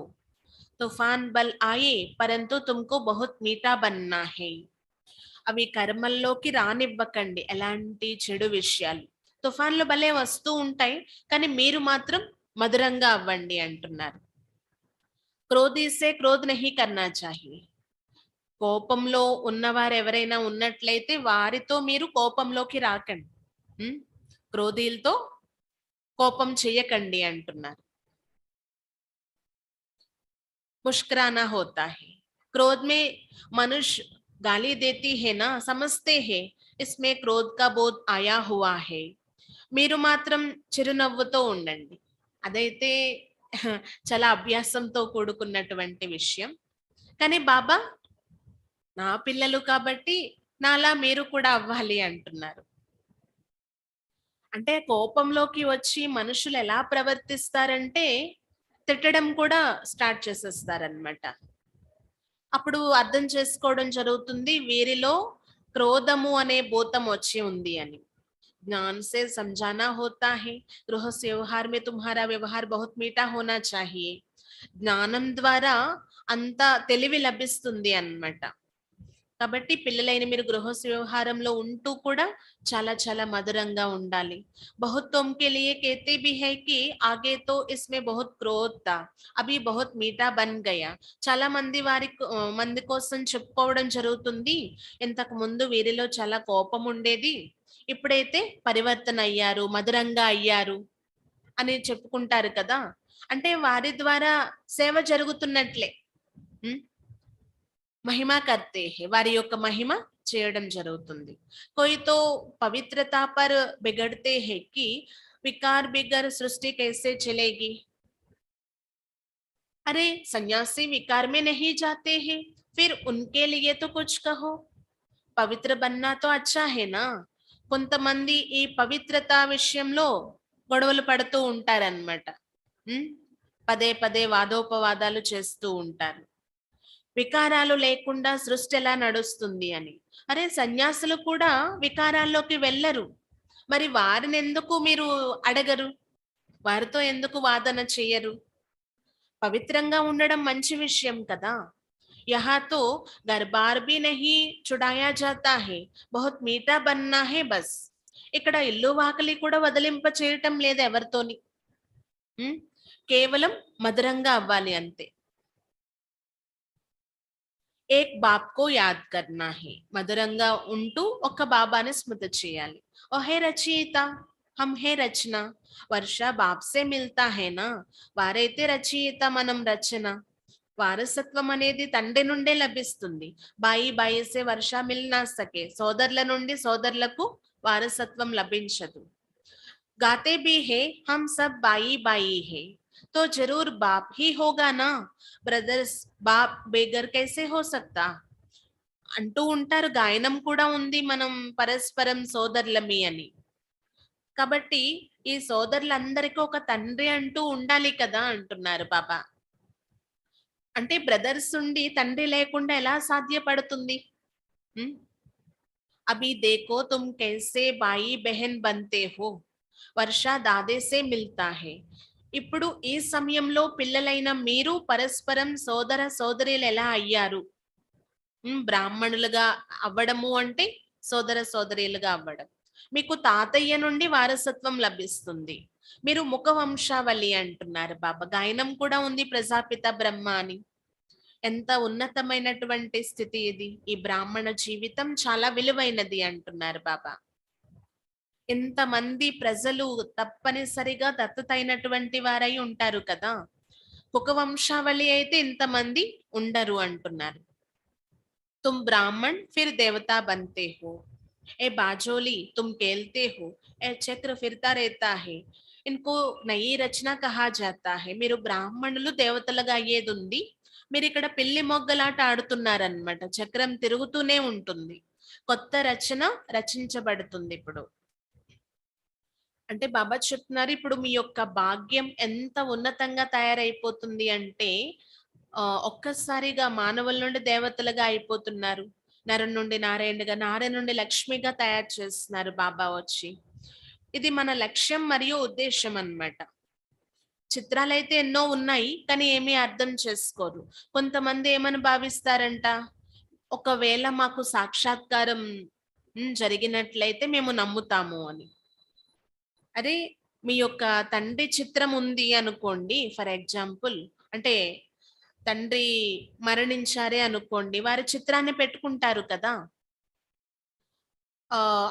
तूफान बल आए परंतु तुमको बहुत मीठा बनना है. అవి కర్మల్లోకి రానివ్వకండి ఎలాంటి చెడు విషయాలు. తుఫాన్లు భలే వస్తూ ఉంటాయి, కానీ మీరు మాత్రం మధురంగా అవ్వండి అంటున్నారు. క్రోధి సే క్రోధ్ నహీ కర్నా చాహియే. కోపంలో ఉన్నవారు ఎవరైనా ఉన్నట్లయితే వారితో మీరు కోపంలోకి రాకండి. క్రోధీలతో కోపం చెయ్యకండి అంటున్నారు. मुस्कुराना होता है. क्रोध में मनुष्य गाली देती है ना, समझते हैं इसमें क्रोध का बोध आया हुआ है. మీరు మాత్రం చిరునవ్వుతో ఉండండి. అదైతే చాలా అభ్యాసంతో కూడుకున్నటువంటి విషయం. కానీ బాబా నా పిల్లలు కాబట్టి నాలా మీరు కూడా అవ్వాలి అంటున్నారు. అంటే కోపంలోకి వచ్చి మనుషులు ఎలా ప్రవర్తిస్తారంటే తిట్టడం కూడా స్టార్ట్ చేసేస్తారనమాట. అప్పుడు అర్థం చేసుకోవడం జరుగుతుంది వీరిలో క్రోధము అనే భూతం వచ్చి ఉంది అని. ज्ञान से समझाना होता है. गृहस्थ व्यवहार में तुम्हारा व्यवहार बहुत मीठा होना चाहिए. జ్ఞానం ద్వారా అంత తెలివి లభిస్తుంది అన్నమాట. కాబట్టి పిల్లలైన మీరు గృహస్థ వ్యవహారంలో ఉంటూ కూడా చాలా చాలా మధురంగా ఉండాలి. बहुत तुम के लिए कहते भी है कि आगे तो इसमें बहुत क्रोध था, अभी बहुत मीठा बन गया. చాలా మంది మంది కోసం చెప్పుకోవడం జరుగుతుంది, ఇంతకు ముందు వీరిలో చాలా కోపం ఉండేది, ఇప్పుడైతే పరివర్తన అయ్యారు, మధురంగా అయ్యారు అని చెప్పుకుంటారు కదా. అంటే వారి ద్వారా సేవ జరుగుతున్నట్లే. महिमा करते हैं, వారి యొక్క మహిమ చేయడం జరుగుతుంది. कोई तो पवित्रता पर बिगड़ते हैं कि विकार बिगर सृष्टि कैसे चलेगी. अरे सन्यासी विकार में नहीं जाते हैं, फिर उनके लिए तो कुछ कहो. పవిత్ర బన్నా తో అచ్చా హే నా. కొంతమంది ఈ పవిత్రత విషయంలో గొడవలు పడుతూ ఉంటారన్నమాట. పదే పదే వాదోపవాదాలు చేస్తూ ఉంటారు. వికారాలు లేకుండా సృష్టి ఎలా నడుస్తుంది అని. అరే సన్యాసులు కూడా వికారాల్లోకి వెళ్ళరు, మరి వారిని ఎందుకు మీరు అడగరు, వారితో ఎందుకు వాదన చేయరు? పవిత్రంగా ఉండడం మంచి విషయం కదా. यहाँ तो घर बार भी नहीं छुड़ाया जाता है, बहुत मीठा बनना है बस. ఇక్కడ ఇల్లు వాకిలి కూడా వదిలింప చేయటం లేదు ఎవరితోని. కేవలం మధురంగా అవ్వాలి అంతే. ఏక్ బాప్ కో యాద్ కర్నా హే. మధురంగా ఉంటూ ఒక బాబాని స్మృతి చేయాలి. ఓ హే రచయిత, హమ్ హే రచన. వర్ష బాప్ సే మిల్తా హే నా. వారైతే రచయిత, మనం రచన. వారసత్వం అనేది తండ్రి నుండే లభిస్తుంది. బాయి బాయిసే వర్ష మిల్ నా సకే. సోదరుల నుండి సోదరులకు వారసత్వం లభించదు. గాతే బి హే హమ్ సబ్ బాయి బాయి హే, तो जरूर बाप ही होगा ना. బ్రదర్స్ బాప్ బేగర్ కైసే హో సక్తా అంటూ ఉంటారు. గాయనం కూడా ఉంది, మనం పరస్పరం సోదరులమి అని. కాబట్టి ఈ సోదరులందరికీ ఒక తండ్రి అంటూ ఉండాలి కదా అంటున్నారు బాబా. అంటే బ్రదర్స్ ఉండి తండ్రి లేకుండా ఎలా సాధ్యపడుతుంది? अभी देखो तुम कैसे भाई बहन बनते हो, వర్ష దాదేసే మిల్తా హే. ఇప్పుడు ఈ సమయంలో పిల్లలైన మీరు పరస్పరం సోదర సోదరీలు ఎలా అయ్యారు? బ్రాహ్మణులుగా అవ్వడము అంటే సోదర సోదరీలుగా అవ్వడం. మీకు తాతయ్య నుండి వారసత్వం లభిస్తుంది. మీరు ముఖ వంశావళి అంటున్నారు బాబా. గాయనం కూడా ఉంది ప్రజాపిత బ్రహ్మ అని. ఎంత ఉన్నతమైనటువంటి స్థితి ఇది. ఈ బ్రాహ్మణ జీవితం చాలా విలువైనది అంటున్నారు బాబా. ఇంతమంది ప్రజలు తప్పనిసరిగా దత్తతైనటువంటి వారై ఉంటారు కదా. ఒక వంశావళి అయితే ఇంతమంది ఉండరు అంటున్నారు. तुम ब्राह्मण फिर देवता बनते हो, ए बाजोली तुम खेलते हो, ए चक्र फिरता रहता है, इनको नई रचना कहा जाता है. మీరు బ్రాహ్మణులు దేవతలుగా అయ్యేది ఉంది, మీరు ఇక్కడ పిల్లి మొగ్గలాట ఆడుతున్నారన్నమాట. చక్రం తిరుగుతూనే ఉంటుంది, కొత్త రచన రచించబడుతుంది ఇప్పుడు. అంటే బాబా చెప్తున్నారు ఇప్పుడు మీ యొక్క భాగ్యం ఎంత ఉన్నతంగా తయారైపోతుంది అంటే ఒక్కసారిగా మానవుల నుండి దేవతలుగా అయిపోతున్నారు. నరు నుండి నారాయణుడిగా, నారాయణ నుండి లక్ష్మిగా తయారు చేస్తున్నారు బాబా వచ్చి. ఇది మన లక్ష్యం మరియు ఉద్దేశం అన్నమాట. చిత్రాలైతే ఎన్నో ఉన్నాయి కానీ ఏమీ అర్థం చేసుకోరు. కొంతమంది ఏమని భావిస్తారంట, ఒకవేళ మాకు సాక్షాత్కారం జరిగినట్లయితే మేము నమ్ముతాము అని. అదే మీ యొక్క తండ్రి చిత్రం ఉంది అనుకోండి, ఫర్ ఎగ్జాంపుల్, అంటే తండ్రి మరణించారే అనుకోండి, వారి చిత్రాన్ని పెట్టుకుంటారు కదా.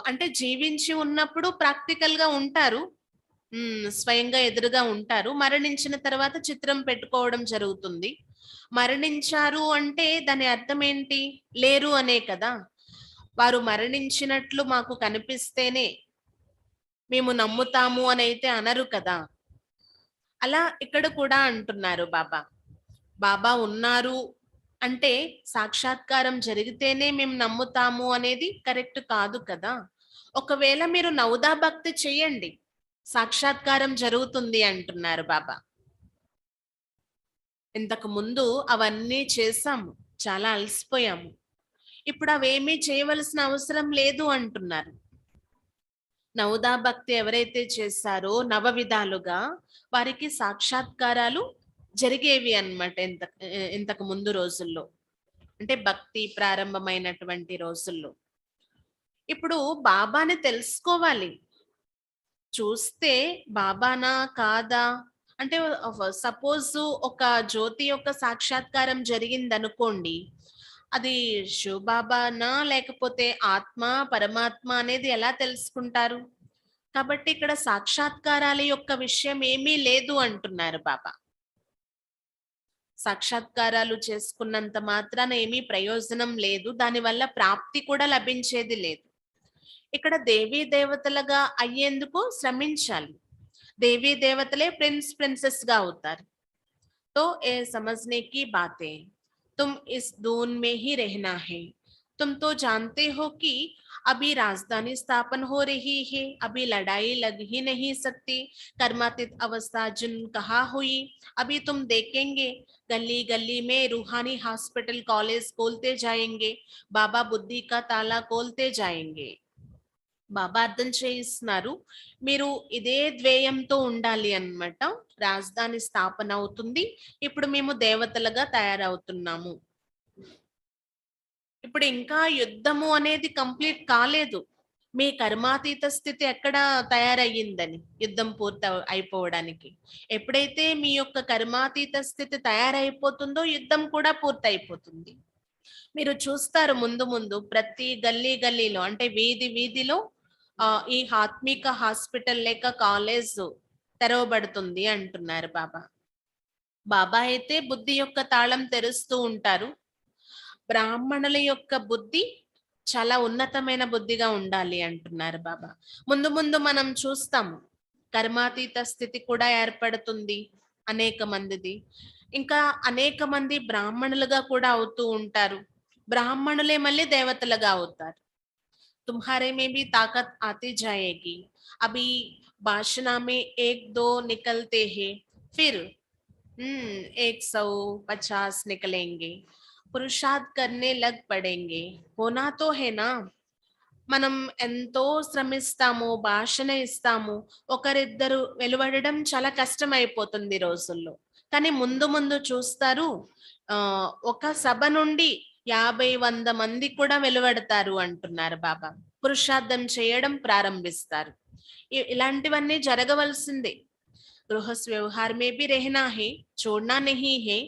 అంటే జీవించి ఉన్నప్పుడు ప్రాక్టికల్ గా ఉంటారు, స్వయంగా ఎదురుగా ఉంటారు. మరణించిన తర్వాత చిత్రం పెట్టుకోవడం జరుగుతుంది. మరణించారు అంటే దాని అర్థం ఏంటి? లేరు అనే కదా. వారు మరణించినట్లు మాకు కనిపిస్తేనే మేము నమ్ముతాము అని అయితే అనరు కదా. అలా ఇక్కడ కూడా అంటున్నారు బాబా. బాబా ఉన్నారు అంటే సాక్షాత్కారం జరిగితేనే మేము నమ్ముతాము అనేది కరెక్ట్ కాదు కదా. ఒకవేళ మీరు నవదా భక్తి చేయండి, సాక్షాత్కారం జరుగుతుంది అంటున్నారు బాబా. ఇంతకు ముందు అవన్నీ చేసాము, చాలా అలసిపోయాము, ఇప్పుడు అవేమీ చేయవలసిన అవసరం లేదు అంటున్నారు. నవదా భక్తి ఎవరైతే చేశారో నవ విధాలుగా వారికి సాక్షాత్కారాలు జరిగేవి అన్నమాట. ఇంతకు ముందు రోజుల్లో, అంటే భక్తి ప్రారంభమైనటువంటి రోజుల్లో. ఇప్పుడు బాబాని తెలుసుకోవాలి. చూస్తే బాబానా కాదా అంటే, సపోజ్ ఒక జ్యోతి యొక్క సాక్షాత్కారం జరిగిందనుకోండి, అది శివబాబానా లేకపోతే ఆత్మ పరమాత్మ అనేది ఎలా తెలుసుకుంటారు? కాబట్టి ఇక్కడ సాక్షాత్కారాల యొక్క విషయం ఏమీ లేదు అంటున్నారు బాబా. సాక్షాత్కారాలు చేసుకున్నంత మాత్రాన ఏమీ ప్రయోజనం లేదు, దానివల్ల ప్రాప్తి కూడా లభించేది లేదు. ఇక్కడ దేవీ దేవతలుగా అయ్యేందుకు శ్రమించాలి. దేవీ దేవతలే ప్రిన్స్ ప్రిన్సెస్ గా అవుతారు. तो ये समझने की बातें, तुम इस दून में ही रहना है. तुम तो जानते हो कि अभी राजधानी स्थापन हो रही है, अभी लड़ाई लग ही नहीं सकती. कर्मातीत अवस्था जिन कहा हुई, अभी तुम देखेंगे गली गली में रूहानी हॉस्पिटल कॉलेज खोलते जाएंगे, बाबा बुद्धि का ताला खोलते जाएंगे. బాబా అర్థం చేయిస్తున్నారు, మీరు ఇదే ధ్యేయంతో ఉండాలి అన్నమాట. రాజధాని స్థాపన అవుతుంది, ఇప్పుడు మేము దేవతలుగా తయారవుతున్నాము. ఇప్పుడు ఇంకా యుద్ధము అనేది కంప్లీట్ కాలేదు. మీ కర్మాతీత స్థితి ఎక్కడ తయారయ్యిందని యుద్ధం అయిపోవడానికి. ఎప్పుడైతే మీ యొక్క కర్మాతీత స్థితి తయారైపోతుందో యుద్ధం కూడా పూర్తయిపోతుంది. మీరు చూస్తారు ముందు ముందు ప్రతి గల్లీ గల్లీలో, అంటే వీధి వీధిలో ఈ ఆత్మిక హాస్పిటల్ లేక కాలేజ్ తెరవబడుతుంది అంటున్నారు బాబా. బాబా అయితే బుద్ధి యొక్క తాళం తెరుస్తూ ఉంటారు. బ్రాహ్మణుల యొక్క బుద్ధి చాలా ఉన్నతమైన బుద్ధిగా ఉండాలి అంటున్నారు బాబా. ముందు ముందు మనం చూస్తాము కర్మాతీత స్థితి కూడా ఏర్పడుతుంది అనేక మందిది. ఇంకా అనేక మంది బ్రాహ్మణులుగా కూడా అవుతూ ఉంటారు. బ్రాహ్మణులే మళ్ళీ దేవతలుగా అవుతారు. तुम्हारे में भी ताकत आती जाएगी. अभी बाशना में 1-2 निकलते हैं, फिर 150 निकलेंगे. पुरुषार्थ करने लग पड़ेंगे. होना तो है ना. మనం ఎంతో శ్రమిస్తాము, భాషణ ఇస్తాము. ఒకరిద్దరు వెలువడడం చాలా కష్టమైపోతుంది ఈ రోజుల్లో. కానీ ముందు ముందు చూస్తారు ఒక సభ నుండి 50, 100 మంది కూడా వెలువడతారు అంటున్నారు బాబా. పురుషార్థం చేయడం ప్రారంభిస్తారు. ఇలాంటివన్నీ జరగవలసిందే. गृहस्थ व्यवहार में भी रहना है, छोड़ना नहीं है।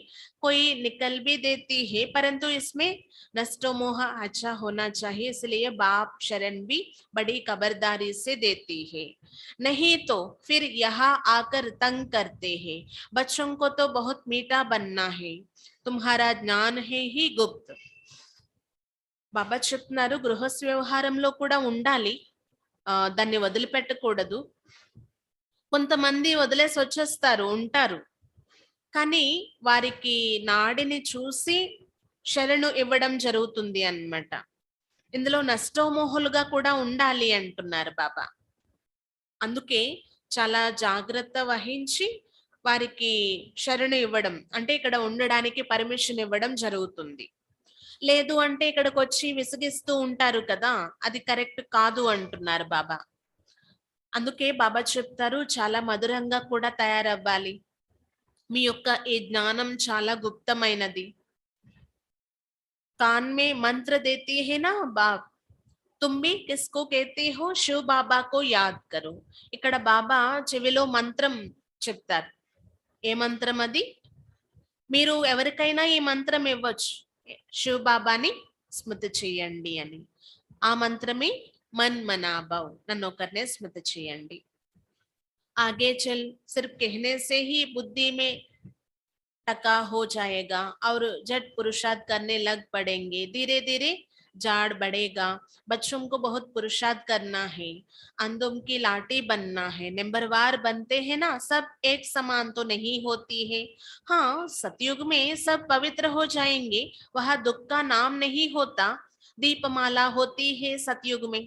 कोई निकल भी देती है, परंतु इसमें नष्टो मोह अच्छा होना चाहिए, इसलिए बाप शरण भी बड़ी खबरदारी से देती है। नहीं तो फिर यहाँ आकर तंग करते हैं। बच्चों को तो बहुत मीठा बनना है, तुम्हारा ज्ञान है ही गुप्त। బాబా చెప్తున్నారు గృహస్థ వ్యవహారంలో కూడా ఉండాలి, దాన్ని వదిలిపెట్టకూడదు. కొంతమంది వదిలేసి వచ్చేస్తారు, ఉంటారు. కానీ వారికి నాడిని చూసి శరణు ఇవ్వడం జరుగుతుంది అన్నమాట. ఇందులో నష్టోమోహులుగా కూడా ఉండాలి అంటున్నారు బాబా. అందుకే చాలా జాగ్రత్త వహించి వారికి శరణు ఇవ్వడం, అంటే ఇక్కడ ఉండడానికి పర్మిషన్ ఇవ్వడం జరుగుతుంది. లేదు అంటే ఇక్కడికి వచ్చి విసిగిస్తూ ఉంటారు కదా, అది కరెక్ట్ కాదు అంటున్నారు బాబా. అందుకే బాబా చెప్తారు చాలా మధురంగా కూడా తయారవ్వాలి. మీ యొక్క ఈ జ్ఞానం చాలా గుప్తమైనది. कान में मंत्र देती है ना बाप, तुम भी किसको कहते हो, शिव बाबा को याद करो। ఇక్కడ బాబా చెవిలో మంత్రం చెప్తారు. ఏ మంత్రం అది? మీరు ఎవరికైనా ఈ మంత్రం ఇవ్వచ్చు, శివ బాబాని స్మృతి చేయండి అని. ఆ మంత్రమే మన్ మనాభవ్, నన్ను ఒకరినే స్మృతి చేయండి. आगे चल सिर्फ कहने से ही बुद्धि में टका हो जाएगा और झट पुरुषार्थ करने लग पड़ेंगे, धीरे धीरे जाड़ बढ़ेगा। बच्चों को बहुत पुरुषार्थ करना है, अंधों की लाठी बनना है, नंबरवार बनते हैं ना, सब एक समान तो नहीं होती है। हाँ, सतयुग में सब पवित्र हो जाएंगे, वहां दुख का नाम नहीं होता, दीपमाला होती है सतयुग में।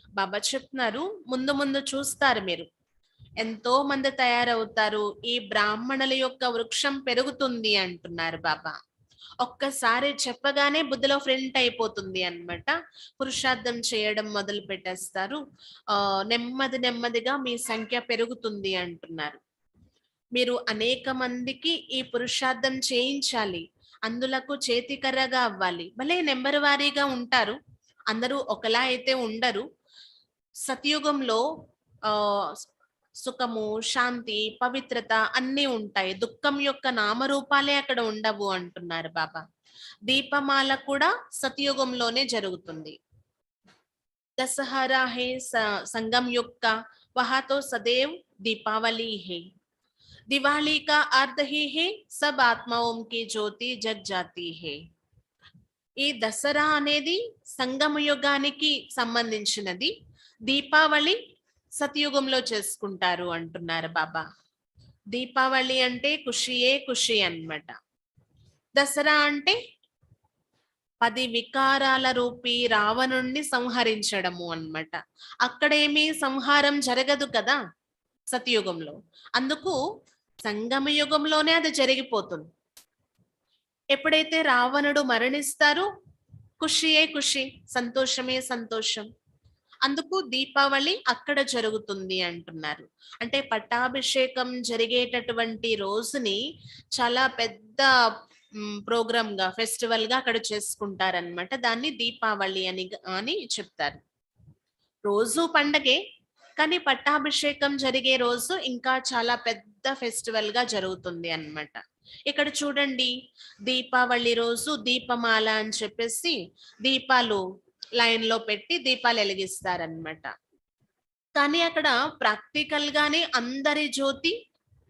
బాబా చెప్తున్నారు ముందు ముందు చూస్తారు మీరు, ఎంతో మంది తయారవుతారు, ఈ బ్రాహ్మణుల యొక్క వృక్షం పెరుగుతుంది అంటున్నారు బాబా. ఒక్కసారి చెప్పగానే బుద్ధిలో ఫ్రంట్ అయిపోతుంది అన్నమాట. పురుషార్థం చేయడం మొదలు పెట్టేస్తారు. నెమ్మది నెమ్మదిగా మీ సంఖ్య పెరుగుతుంది అంటున్నారు. మీరు అనేక మందికి ఈ పురుషార్థం చేయించాలి, అందులకు చేతికర్రగా అవ్వాలి. భలే నెంబర్ వారీగా ఉంటారు, అందరూ ఒకలా అయితే ఉండరు. సతయుగంలో ఆ సుఖము, శాంతి, పవిత్రత అన్నీ ఉంటాయి. దుఃఖం యొక్క నామరూపాలే అక్కడ ఉండవు అంటున్నారు బాబా. దీపమాల కూడా సతయుగంలోనే జరుగుతుంది. दशहरा है संगम युग का, वहां तो सदैव दीपावली है। दिवाली का अर्थ ही है सब आत्माओं की ज्योति जग जाती है। ఈ దసరా అనేది సంగమ యుగానికి సంబంధించినది, దీపావళి సతయుగంలో చేసుకుంటారు అంటున్నారు బాబా. దీపావళి అంటే ఖుషియే ఖుషి అన్నమాట. దసరా అంటే 10 వికారాల రూపీ రావణుణ్ణి సంహరించడము అన్నమాట. అక్కడేమీ సంహారం జరగదు కదా సతయుగంలో, అందుకు సంగమ యుగంలోనే అది జరిగిపోతుంది. ఎప్పుడైతే రావణుడు మరణిస్తారో ఖుషియే ఖుషి, సంతోషమే సంతోషం, అందుకు దీపావళి అక్కడ జరుగుతుంది అంటున్నారు. అంటే పట్టాభిషేకం జరిగేటటువంటి రోజుని చాలా పెద్ద ప్రోగ్రామ్ గా, ఫెస్టివల్ గా అక్కడ చేసుకుంటారనమాట. దాన్ని దీపావళి అని చెప్తారు. రోజు పండగే, కానీ పట్టాభిషేకం జరిగే రోజు ఇంకా చాలా పెద్ద ఫెస్టివల్ గా జరుగుతుంది అన్నమాట. ఇక్కడ చూడండి, దీపావళి రోజు దీపమాల అని చెప్పేసి దీపాలు లైన్ లో పెట్టి దీపాలు వెలిగిస్తారనమాట. కానీ అక్కడ ప్రాక్టికల్ గానే అందరి జ్యోతి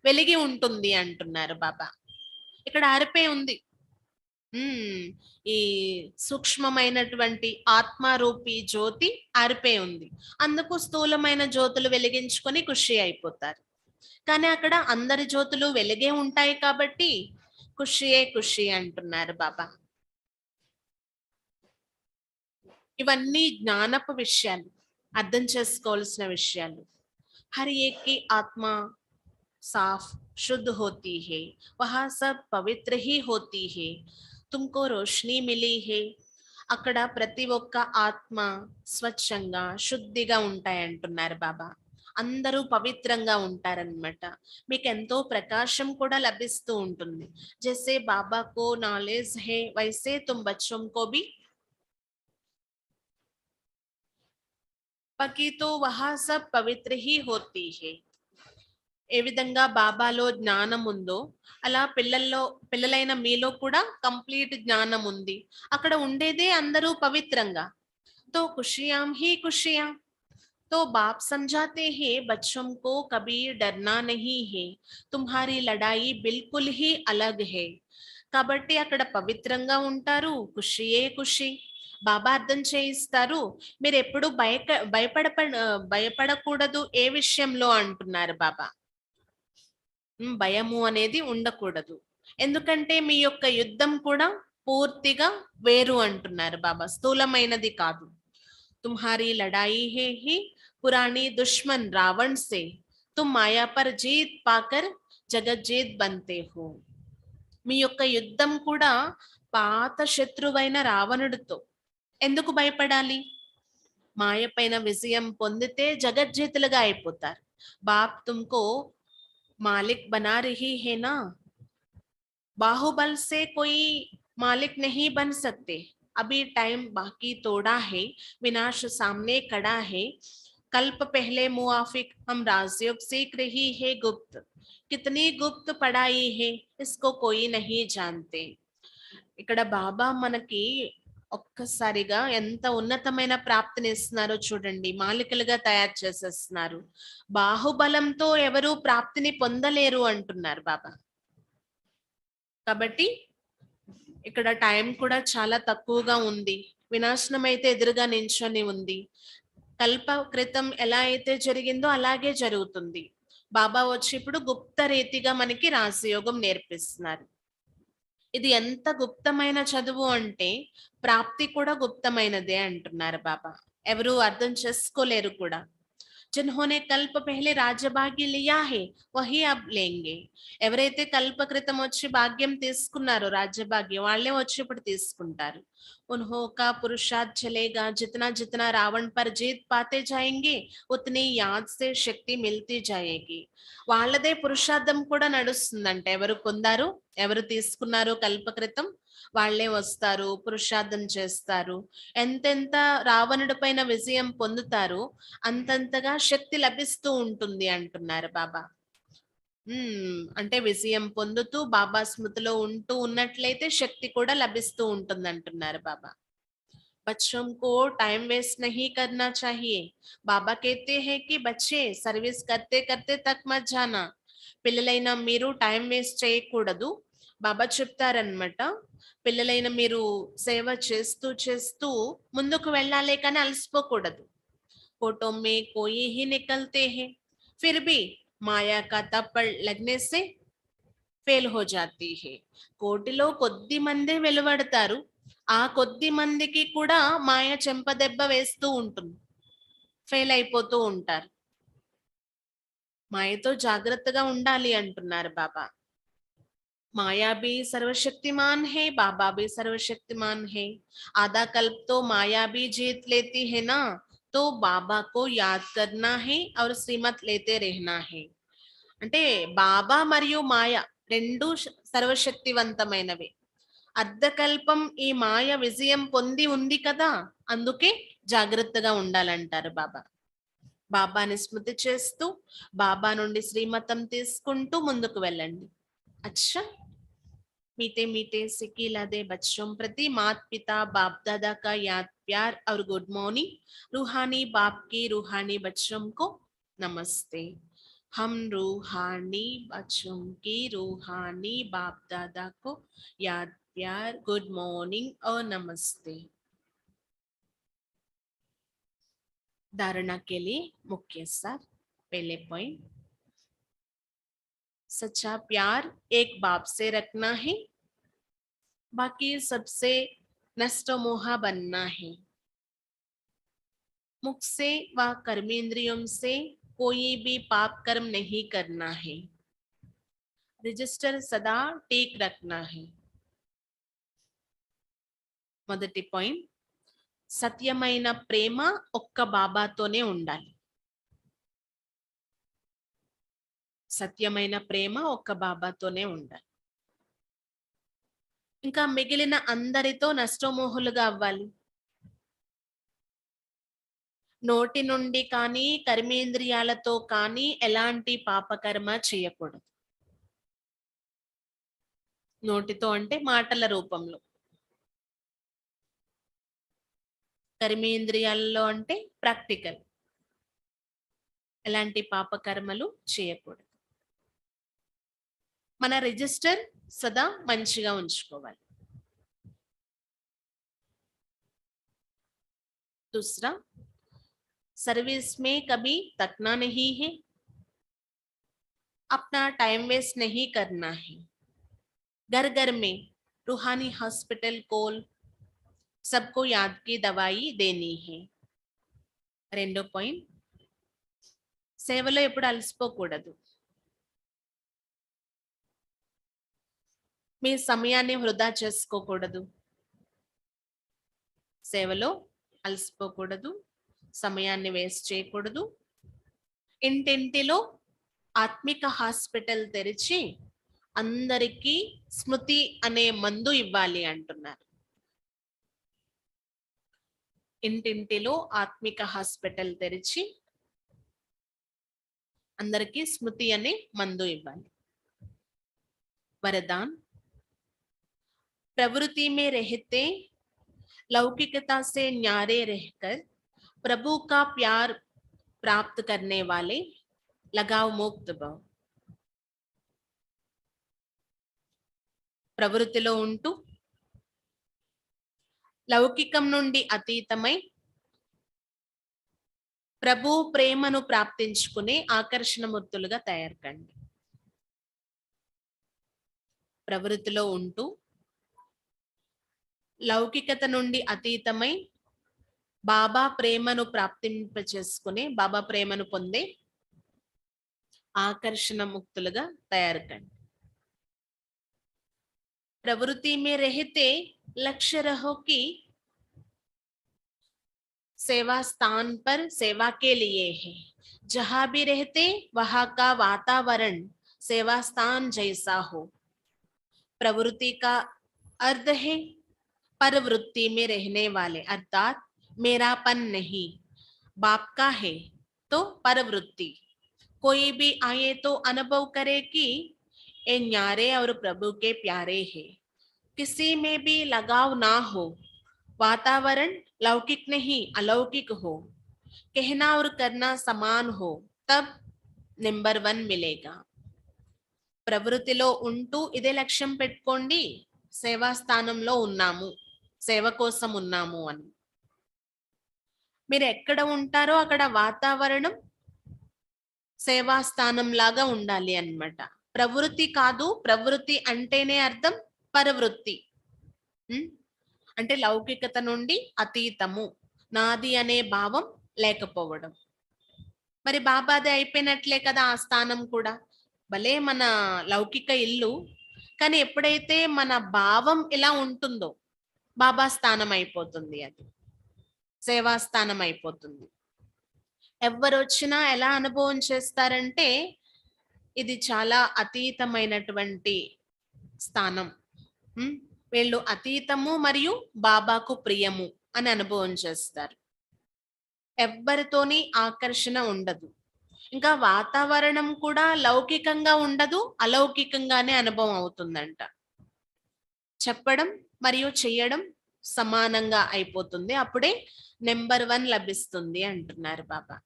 వెలిగి ఉంటుంది అంటున్నారు బాబా. ఇక్కడ ఆరిపే ఉంది. ఈ సూక్ష్మమైనటువంటి ఆత్మరూపి జ్యోతి ఆరిపే ఉంది, అందుకు స్థూలమైన జ్యోతులు వెలిగించుకొని ఖుషి అయిపోతారు. కానీ అక్కడ అందరి జ్యోతులు వెలిగే ఉంటాయి కాబట్టి ఖుషియే ఖుషి అంటున్నారు బాబా. ఇవన్నీ జ్ఞానపు విషయాలు, అర్థం చేసుకోవాల్సిన విషయాలు. హర్ ఏక్ కి ఆత్మ साफ शुद्ध होती है, वहां सब पवित्र ही होती है, तुमको रोशनी मिली है। అక్కడ ప్రతి ఒక్క ఆత్మ స్వచ్ఛంగా శుద్ధిగా ఉంటాయంటున్నారు బాబా. అందరూ పవిత్రంగా ఉంటారన్నమాట. మీకు ఎంతో ప్రకాశం కూడా లభిస్తూ ఉంటుంది. జైసే బాబా కో నాలెడ్జ్ హే వైసే తుమ్ బచ్చోं को भी पकी तो वहां सब पवित्र ही होती है. ఏ విధంగా బాబాలో జ్ఞానం ఉందో అలా పిల్లలైన మీలో కూడా కంప్లీట్ జ్ఞానం ఉంది. అక్కడ ఉండేదే అందరూ పవిత్రంగా. తో ఖుషియాం హీ ఖుషియాం. तो बाप समझाते हैं बच्चों को कभी डरना नहीं है, तुम्हारी लड़ाई बिल्कुल ही अलग है. కాబట్టి అక్కడ పవిత్రంగా ఉంటారు, ఖుషియే ఖుషి. బాబా అర్థం చేయిస్తారు, మీరు ఎప్పుడు భయపడకూడదు ఏ విషయంలో అంటున్నారు బాబా. భయము అనేది ఉండకూడదు. ఎందుకంటే మీ యొక్క యుద్ధం కూడా పూర్తిగా వేరు అంటున్నారు బాబా, స్థూలమైనది కాదు. తుమ్హారీ లడాయి హే హి పురాణి దుష్మన్ రావణ్ సే తుమ్ మాయా పర్ జీత్ పాకర్ జగజ్జీత్ బంతే హో. మీ యొక్క యుద్ధం కూడా పాత శత్రువైన రావణుడితో. ఎందుకు భయపడాలి? మాయ పైన విజయం పొందితే జగజ్జీతులుగా అయిపోతారు. బాప్ తుమ్కో मालिक बना रही है ना, बाहुबल से कोई मालिक नहीं बन सकते. अभी टाइम बाकी थोड़ा है, विनाश सामने खड़ा है. कल्प पहले मुआफिक हम राजयोग सीख रही है गुप्त. कितनी गुप्त पढ़ाई है इसको कोई नहीं जानते. ఇక్కడ బాబా మనకి ఒక్కసారిగా ఎంత ఉన్నతమైన ప్రాప్తిని ఇస్తున్నారో చూడండి. మాలికలుగా తయారు చేసేస్తున్నారు. బాహుబలంతో ఎవరు ప్రాప్తిని పొందలేరు అంటున్నారు బాబా. కాబట్టి ఇక్కడ టైం కూడా చాలా తక్కువగా ఉంది. వినాశనం అయితే ఎదురుగా నించొని ఉంది. కల్ప క్రితం ఎలా అయితే జరిగిందో అలాగే జరుగుతుంది. బాబా వచ్చి ఇప్పుడు గుప్త రీతిగా మనకి రాజయోగం నేర్పిస్తున్నారు. ఇది ఎంత గుప్తమైన చదువు అంటే ప్రాప్తి కూడా గుప్తమైనదే అంటున్నారు బాబా. ఎవరు అర్థం చేసుకోలేరు కూడా. जिन्होंने कल्प पहले राज्य भाग्य लिया है वही अब लेंगे. ఎవరైతే కల్ప క్రితం వచ్చి భాగ్యం తీసుకున్నారో రాజ్య భాగ్యం, వాళ్ళే వచ్చి ఇప్పుడు తీసుకుంటారు. उन्हों का पुरुषार्थ चलेगा, जितना जितना रावण पर जीत पाते जाएंगे उतनी याद से शक्ति मिलती जाएगी. వాళ్ళదే పురుషార్థం కూడా నడుస్తుందంట. ఎవరు పొందారు, ఎవరు తీసుకున్నారు కల్ప క్రితం, వాళ్ళే వస్తారు, పురుషార్థం చేస్తారు. ఎంతెంత రావణుడి పైన విజయం పొందుతారో అంతంతగా శక్తి లభిస్తూ ఉంటుంది అంటున్నారు బాబా. అంటే విజయం పొందుతూ బాబా స్మృతిలో ఉంటూ ఉన్నట్లయితే శక్తి కూడా లభిస్తూ ఉంటుంది అంటున్నారు బాబా. बच्चों को टाइम वेस्ट नहीं करना चाहिए. बाबा कहते हैं कि बच्चे सर्विस करते करते तक मत जाना. పిల్లలైన మీరు టైం వేస్ట్ చేయకూడదు. బాబా చెప్తారనమాట, పిల్లలైన మీరు సేవ చేస్తూ చేస్తూ ముందుకు వెళ్ళాలి కానీ అలసిపోకూడదు. फोटो में कोई ही निकलते हैं फिर भी माया का तप्पड़ लगने से ఫెయిల్ హో జాతీ హే. కోటిలో కొద్ది మందే వెలువడతారు, ఆ కొద్ది మందికి కూడా మాయ చెంపదెబ్బ వేస్తూ ఉంటుంది, ఫెయిల్ అయిపోతూ ఉంటారు. మాయతో జాగ్రత్తగా ఉండాలి అంటున్నారు బాబా. माया भी सर्वशक्तिमान है, बाबा भी सर्वशक्तिमान है. आधा कल्प तो माया भी जीत लेती है ना, तो बाबा को याद करना है और श्रीमत लेते रहना है. అంటే బాబా మరియు మాయ రెండు సర్వశక్తివంతమైనవి. అర్ధకల్పం ఈ మాయ విజయం పొంది ఉంది కదా, అందుకే జాగ్రత్తగా ఉండాలంటారు బాబా. బాబాని స్మృతి చేస్తూ బాబా నుండి శ్రీమతం తీసుకుంటూ ముందుకు వెళ్ళండి. अच्छा, मीठे मीठे सिकिलादे बच्चों प्रति मात पिता बाप दादा का याद प्यार और गुड मॉर्निंग. रूहानी बाप की रूहानी बच्चों को नमस्ते. हम रूहानी बच्चों की रूहानी बाप दादा को याद प्यार गुड मॉर्निंग और नमस्ते. धारणा के लिए मुख्य सार. पहले पॉइंट, सच्चा प्यार एक बाप से रखना है, बाकी सबसे नष्ट मोहा बनना है. मुख से व कर्मेंद्रियों से कोई भी पाप कर्म नहीं करना है. रजिस्टर सदा टेक रखना है. మొదటి పాయింట్, సత్యమైన ప్రేమ ఒక్క బాబాతోనే ఉండాలి. సత్యమైన ప్రేమ ఒక్క బాబాతోనే ఉండాలి. ఇంకా మిగిలిన అందరితో నష్టమోహులుగా అవ్వాలి. నోటి నుండి కానీ కర్మేంద్రియాలతో కానీ ఎలాంటి పాపకర్మ చేయకూడదు. నోటితో అంటే మాటల రూపంలో, కర్మేంద్రియాలలో అంటే ప్రాక్టికల్. ఎలాంటి పాపకర్మలు చేయకూడదు. మన రిజిస్టర్ సదా మంచిగా ఉంచుకోవాలి. दूसरा, सर्विस में कभी थकना नहीं है, अपना टाइम वेस्ट नहीं करना है, घर घर में रूहानी हॉस्पिटल खोल सबको याद की दवाई देनी है. రెండో పాయింట్, సేవలో ఎప్పుడు అలసిపోకూడదు. మీ సమయాన్ని వృధా చేసుకోకూడదు. సేవలో అలసిపోకూడదు, సమయాన్ని వేస్ట్ చేయకూడదు. ఇంటింటిలో ఆత్మిక హాస్పిటల్ తెరిచి అందరికీ స్మృతి అనే మందు ఇవ్వాలి అంటున్నారు. ఇంటింటిలో ఆత్మిక హాస్పిటల్ తెరిచి అందరికీ స్మృతి అనే మందు ఇవ్వాలి. वरदान, प्रवृत्ति में रहते लौकिकता से न्यारे रहकर प्रभु का प्यार प्राप्त करने वाले लगाव मुक्त भव. ప్రవృత్తిలో ఉంటూ లౌకికం నుండి అతీతమై ప్రభు ప్రేమను ప్రాప్తించుకునే ఆకర్షణమూర్తులుగా తయారు కండి. ప్రవృత్తిలో ఉంటూ లౌకికత నుండి అతీతమై బాబా ప్రేమను ప్రాప్తింపచేసుకునే, బాబా ప్రేమను పొందే ఆకర్షణ ముక్తులుగా తయారు కండి. प्रवृत्ति में रहते लक्ष्य रहो कि सेवा स्थान पर सेवा के लिए है, जहां भी रहते वहां का वातावरण सेवा स्थान जैसा हो. प्रवृत्ति का अर्थ है परवृत्ति में रहने वाले, अर्थात मेरापन नहीं, बाप का है तो परवृत्ति. कोई भी आए तो अनुभव करे कि ये न्यारे और प्रभु के प्यारे हैं. किसी में भी लगाव ना हो, वातावरण लौकिक नहीं अलौकिक हो, कहना और करना समान हो, तब नंबर 1 मिलेगा. ప్రవృత్తిలో ఉంటూ ఇదే లక్ష్యం పెట్టుకోండి, సేవా స్థానంలో ఉన్నాము, సేవ కోసం ఉన్నాము అని. మీరు ఎక్కడ ఉంటారో అక్కడ వాతావరణం సేవా స్థానం లాగా ఉండాలి అన్నమాట. ప్రవృత్తి కాదు, ప్రవృత్తి అంటేనే అర్థం పరవృత్తి, అంటే లౌకికత నుండి అతీతము, నాది అనే భావం లేకపోవడం. మరి బాబాది అయిపోయినట్లే కదా ఆ స్థానం కూడా. భలే మన లౌకిక ఇల్లు, కానీ ఎప్పుడైతే మన భావం ఇలా ఉంటుందో బాబా స్థానం అయిపోతుంది, అది సేవా స్థానం అయిపోతుంది. ఎవరు వచ్చినా ఎలా అనుభవం చేస్తారంటే ఇది చాలా అతీతమైనటువంటి స్థానం, వీళ్ళు అతీతము మరియు బాబాకు ప్రియము అని అనుభవం చేస్తారు. ఎవ్వరితోని ఆకర్షణ ఉండదు, ఇంకా వాతావరణం కూడా లౌకికంగా ఉండదు, అలౌకికంగానే అనుభవం అవుతుందంట. చెప్పడం మరియు చేయడం సమానంగా అయిపోతుంది, అప్పుడే నెంబర్ 1 లభిస్తుంది అంటున్నారు బాబా.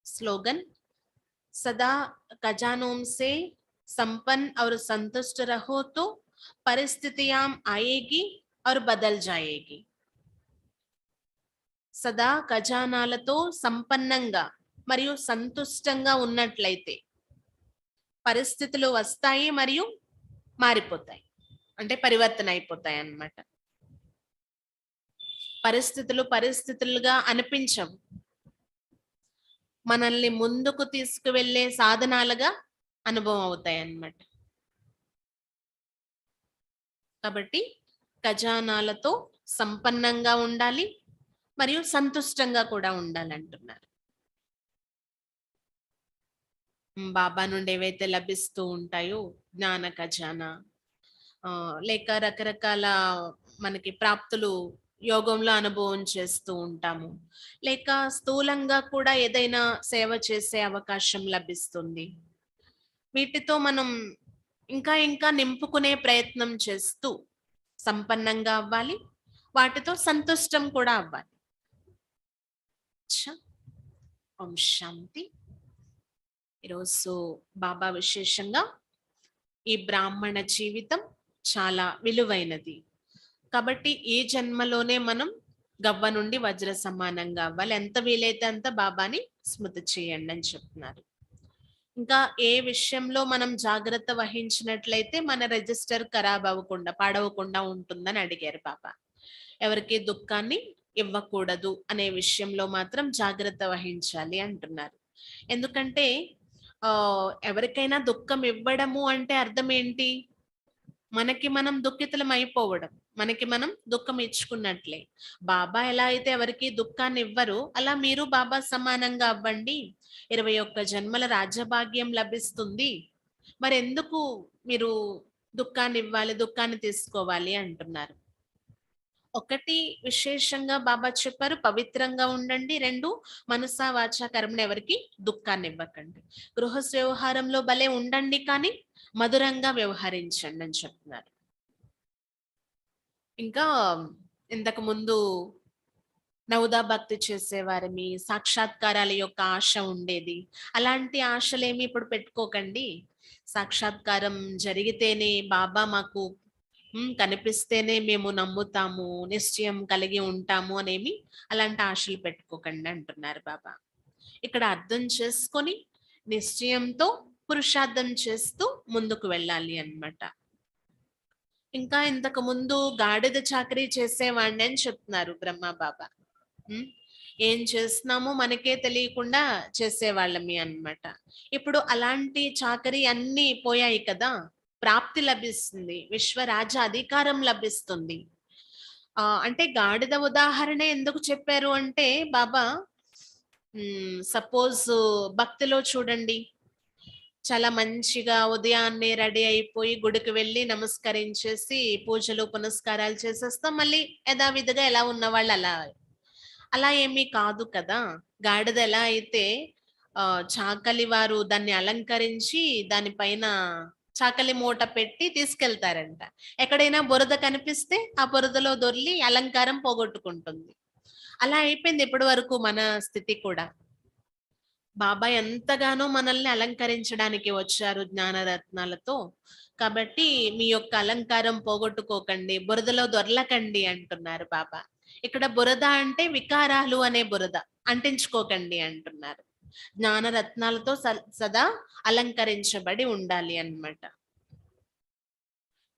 स्लोगन, सदा खजानों से संपन्न और संतुष्ट रहो तो परिस्थितियां आएगी और बदल जाएगी. సదా ఖజానాలతో సంపన్నంగా మరియు సంతుష్టంగా ఉన్నట్లయితే పరిస్థితులు వస్తాయి మరియు మారిపోతాయి, అంటే పరివర్తన అయిపోతాయి అన్నమాట. పరిస్థితులు పరిస్థితులుగా అనిపించవు, మనల్ని ముందుకు తీసుకువెళ్ళే సాధనాలుగా అనుభవం అవుతాయి అన్నమాట. కాబట్టి ఖజానాలతో సంపన్నంగా ఉండాలి, మరియు సంతుష్టంగా కూడా ఉండాలంటున్నారు. బాబా నుండి ఏవైతే లభిస్తూ ఉంటాయో జ్ఞాన ఖజానా, లేక రకరకాల మనకి ప్రాప్తులు యోగంలో అనుభవం చేస్తూ ఉంటాము. లేక స్థూలంగా కూడా ఏదైనా సేవ చేసే అవకాశం లభిస్తుంది. వీటితో మనం ఇంకా ఇంకా నింపుకునే ప్రయత్నం చేస్తూ సంపన్నంగా అవ్వాలి. వాటితో సంతుష్టం కూడా అవ్వాలి. ఓం శాంతి. ఈరోజు బాబా విశేషంగా ఈ బ్రాహ్మణ జీవితం చాలా విలువైనది. కాబట్టి ఈ జన్మలోనే మనం గవ్వ నుండి వజ్ర సమానంగా అవ్వాలి. ఎంత వీలైతే అంత బాబాని స్మృతి చేయండి అని చెప్తున్నారు. ఇంకా ఏ విషయంలో మనం జాగ్రత్త వహించినట్లయితే మన రిజిస్టర్ ఖరాబ్ అవ్వకుండా పాడవకుండా ఉంటుందని అడిగారు బాబా. ఎవరికి దుఃఖాన్ని ఇవ్వకూడదు అనే విషయంలో మాత్రం జాగ్రత్త వహించాలి అంటున్నారు. ఎందుకంటే ఎవరికైనా దుఃఖం ఇవ్వడము అంటే అర్థం ఏంటి? మనకి మనం దుఃఖితులం అయిపోవడం, మనకి మనం దుఃఖం ఇచ్చుకున్నట్లే. బాబా ఎలా అయితే ఎవరికి దుఃఖాన్ని ఇవ్వరు, అలా మీరు బాబా సమానంగా అవ్వండి. 21 జన్మల రాజ్యభాగ్యం లభిస్తుంది. మరి ఎందుకు మీరు దుఃఖాన్ని ఇవ్వాలి, దుఃఖాన్ని తీసుకోవాలి అంటున్నారు. ఒకటి విశేషంగా బాబా చెప్పారు, పవిత్రంగా ఉండండి. 2 మనసా వాచా కర్మణ ఎవరికి దుఃఖాన్ని ఇవ్వకండి. గృహస్థ వ్యవహారంలో భలే ఉండండి, కానీ మధురంగా వ్యవహరించండి అని చెప్తున్నారు. ఇంకా ఇంతకు ముందు నవదా భక్తి చేసేవారిమి, సాక్షాత్కారాల యొక్క ఆశ ఉండేది. అలాంటి ఆశలేమి ఇప్పుడు పెట్టుకోకండి. సాక్షాత్కారం జరిగితేనే బాబా మాకు కనిపిస్తేనే మేము నమ్ముతాము, నిశ్చయం కలిగి ఉంటాము అనేమి అలాంటి ఆశలు పెట్టుకోకండి అంటున్నారు బాబా. ఇక్కడ అర్థం చేసుకొని నిశ్చయంతో పురుషార్థం చేస్తూ ముందుకు వెళ్ళాలి అన్నమాట. ఇంకా ఇంతకు ముందు గాడిద చాకరీ చేసేవాడిని అని చెప్తున్నారు బ్రహ్మ బాబా. ఏం చేస్తున్నామో మనకే తెలియకుండా చేసేవాళ్ళమి అన్నమాట. ఇప్పుడు అలాంటి చాకరీ అన్ని పోయాయి కదా, ప్రాప్తి లభిస్తుంది, విశ్వరాజ అధికారం లభిస్తుంది. అంటే గాడిద ఉదాహరణ ఎందుకు చెప్పారు అంటే బాబా, సపోజ్ భక్తిలో చూడండి, చాలా మంచిగా ఉదయాన్నే రెడీ అయిపోయి గుడికి వెళ్ళి నమస్కరించేసి పూజలు పునస్కారాలు చేసేస్తాం, మళ్ళీ యథావిధిగా ఎలా ఉన్నవాళ్ళు అలా. అలా ఏమీ కాదు కదా. గాడిద ఎలా అయితే చాకలి వారు దాన్ని అలంకరించి దానిపైన చాకలి మూట పెట్టి తీసుకెళ్తారంట. ఎక్కడైనా బురద కనిపిస్తే ఆ బురదలో దొర్లి అలంకారం పోగొట్టుకుంటుంది. అలా అయిపోయింది ఇప్పటి వరకు మన స్థితి కూడా. బాబా ఎంతగానో మనల్ని అలంకరించడానికి వచ్చారు జ్ఞానరత్నాలతో. కాబట్టి మీ యొక్క అలంకారం పోగొట్టుకోకండి, బురదలో దొర్లకండి అంటున్నారు బాబా. ఇక్కడ బురద అంటే వికారాలు అనే బురద అంటించుకోకండి అంటున్నారు. జ్ఞానరత్నాలతో సదా అలంకరించబడి ఉండాలి అన్నమాట.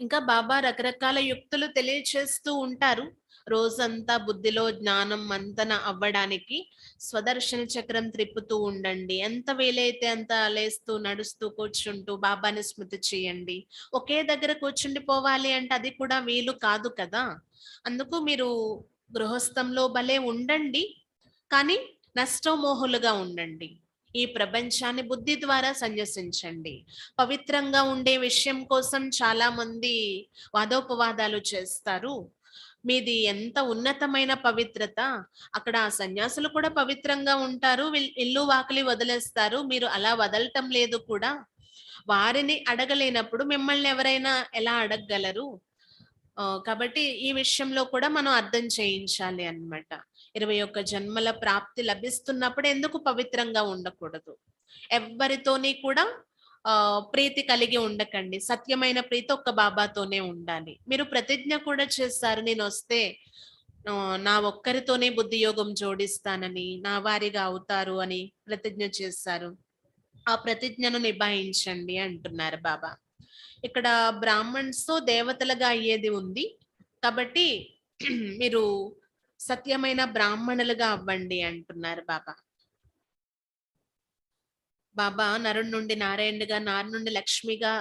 ఇంకా బాబా రకరకాల యుక్తులు తెలియచేస్తూ ఉంటారు. రోజంతా బుద్ధిలో జ్ఞానం మంతన అవ్వడానికి స్వదర్శన చక్రం త్రిప్పుతూ ఉండండి. ఎంత వీలైతే అంత లేస్తూ నడుస్తూ కూర్చుంటూ బాబాని స్మృతి చేయండి. ఒకే దగ్గర కూర్చుండిపోవాలి అంటే అది కూడా వీలు కాదు కదా. అందుకు మీరు గృహస్థంలో భలే ఉండండి, కానీ నష్టమోహులుగా ఉండండి. ఈ ప్రపంచాన్ని బుద్ధి ద్వారా సన్యసించండి. పవిత్రంగా ఉండే విషయం కోసం చాలా మంది వాదోపవాదాలు చేస్తారు. మీది ఎంత ఉన్నతమైన పవిత్రత, అక్కడ సన్యాసులు కూడా పవిత్రంగా ఉంటారు, ఇల్లు వాకిలి వదిలేస్తారు, మీరు అలా వదలటం లేదు కూడా. వారిని అడగలేనప్పుడు మిమ్మల్ని ఎవరైనా ఎలా అడగగలరు? కాబట్టి ఈ విషయంలో కూడా మనం అర్థం చేయించాలి అన్నమాట. 21 జన్మల ప్రాప్తి లభిస్తున్నప్పుడు ఎందుకు పవిత్రంగా ఉండకూడదు? ఎవ్వరితోని కూడా ప్రీతి కలిగి ఉండకండి. సత్యమైన ప్రీతి ఒక్క బాబాతోనే ఉండాలి. మీరు ప్రతిజ్ఞ కూడా చేస్తారు, నేనొస్తే నా ఒక్కరితోనే బుద్ధి యోగం జోడిస్తానని, నా వారిగా అవుతారు అని ప్రతిజ్ఞ చేశారు. ఆ ప్రతిజ్ఞను నిభాయించండి అంటున్నారు బాబా. ఇక్కడ బ్రాహ్మణ్స్ తో దేవతలుగా అయ్యేది ఉంది. కాబట్టి మీరు సత్యమైన బ్రాహ్మణులుగా అవ్వండి అంటున్నారు బాబా. బాబా నరుడి నుండి నారాయణుడిగా, నారి నుండి లక్ష్మిగా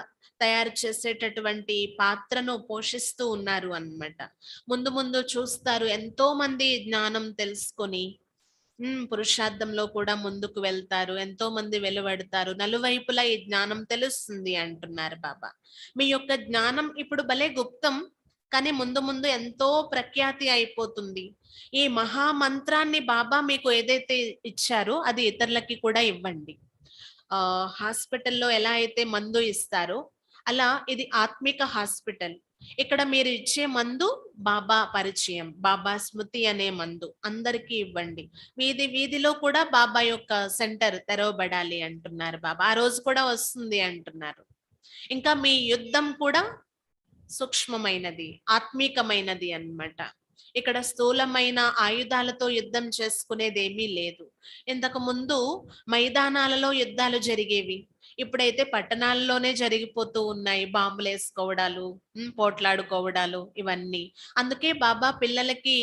తయారు చేసేటటువంటి పాత్రను పోషిస్తూ ఉన్నారు అన్నమాట. ముందు ముందు చూస్తారు ఎంతో మంది జ్ఞానం తెలుసుకొని పురుషార్థంలో కూడా ముందుకు వెళ్తారు. ఎంతో మంది వెలువడతారు. నలువైపులా ఈ జ్ఞానం తెలుస్తుంది అంటున్నారు బాబా. మీ యొక్క జ్ఞానం ఇప్పుడు భలే గుప్తం. కానీ ముందు ముందు ఎంతో ప్రఖ్యాతి అయిపోతుంది. ఈ మహామంత్రాన్ని బాబా మీకు ఏదైతే ఇచ్చారో అది ఇతరులకి కూడా ఇవ్వండి. హాస్పిటల్లో ఎలా అయితే మందు ఇస్తారో అలా ఇది ఆత్మిక హాస్పిటల్. ఇక్కడ మీరు ఇచ్చే మందు బాబా పరిచయం, బాబా స్మృతి అనే మందు అందరికీ ఇవ్వండి. వీధి వీధిలో కూడా బాబా యొక్క సెంటర్ తెరవబడాలి అంటున్నారు బాబా. ఆ రోజు కూడా వస్తుంది అంటున్నారు. ఇంకా మీ యుద్ధం కూడా సూక్ష్మమైనది, ఆత్మీకమైనది అన్నమాట. ఇక్కడ స్థూలమైన ఆయుధాలతో యుద్ధం చేసుకునేదేమీ లేదు. ఇంతకు ముందు మైదానాలలో యుద్ధాలు జరిగేవి. ఇప్పుడైతే పట్టణాల్లోనే జరిగిపోతూ ఉన్నాయి. బాంబులు వేసుకోవడాలు, పోట్లాడుకోవడాలు ఇవన్నీ. అందుకే బాబా పిల్లలకి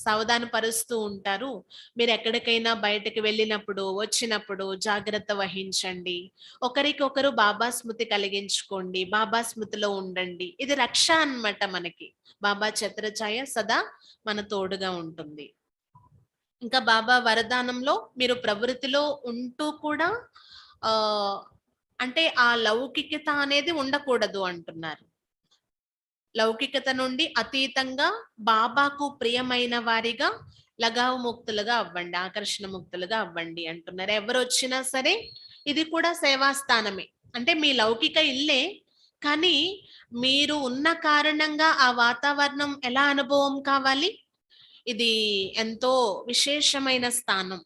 సావధాన పరుస్తూ ఉంటారు. మీరు ఎక్కడికైనా బయటకు వెళ్ళినప్పుడు, వచ్చినప్పుడు జాగ్రత్త వహించండి. ఒకరికొకరు బాబా స్మృతి కలిగించుకోండి. బాబా స్మృతిలో ఉండండి. ఇది రక్ష అన్నమాట మనకి. బాబా ఛత్రఛాయ సదా మన తోడుగా ఉంటుంది. ఇంకా బాబా వరదానంలో మీరు ప్రవృత్తిలో ఉంటూ కూడా ఆ అంటే ఆ లౌకికత అనేది ఉండకూడదు అంటున్నారు. లౌకికత నుండి అతీతంగా బాబాకు ప్రియమైన వారిగా లగావు ముక్తులుగా అవ్వండి, ఆకర్షణ ముక్తులుగా అవ్వండి అంటున్నారు. ఎవరు వచ్చినా సరే ఇది కూడా సేవా స్థానమే. అంటే మీ లౌకిక ఇల్లే, కానీ మీరు ఉన్న కారణంగా ఆ వాతావరణం ఎలా అనుభవం కావాలి? ఇది ఎంతో విశేషమైన స్థానం.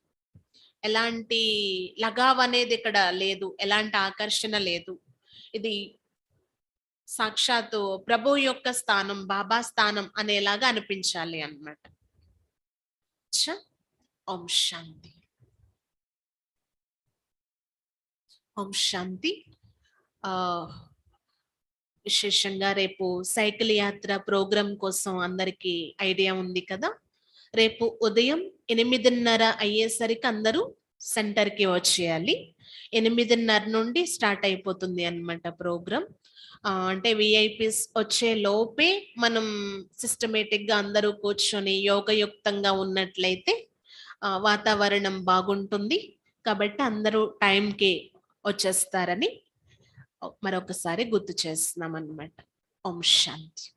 ఎలాంటి లగావ్ అనేది ఇక్కడ లేదు. ఎలాంటి ఆకర్షణ లేదు. ఇది సాక్షాత్తు ప్రభు యొక్క స్థానం, బాబా స్థానం అనేలాగా అనిపించాలి అన్నమాట. ఓం శాంతి. ఓం శాంతి. విశేషంగా రేపు సైకిల్ యాత్ర ప్రోగ్రాం కోసం అందరికీ ఐడియా ఉంది కదా. రేపు ఉదయం 8:30 అయ్యేసరికి అందరూ సెంటర్కి వచ్చేయాలి. 8:30 నుండి స్టార్ట్ అయిపోతుంది అన్నమాట ప్రోగ్రాం. అంటే విఐపీస్ వచ్చే లోపే మనం సిస్టమేటిక్ గా అందరూ కూర్చొని యోగయుక్తంగా ఉన్నట్లయితే వాతావరణం బాగుంటుంది. కాబట్టి అందరూ టైంకి వచ్చేస్తారని మరొకసారి గుర్తు చేస్తున్నాం అన్నమాట. ఓం శాంతి.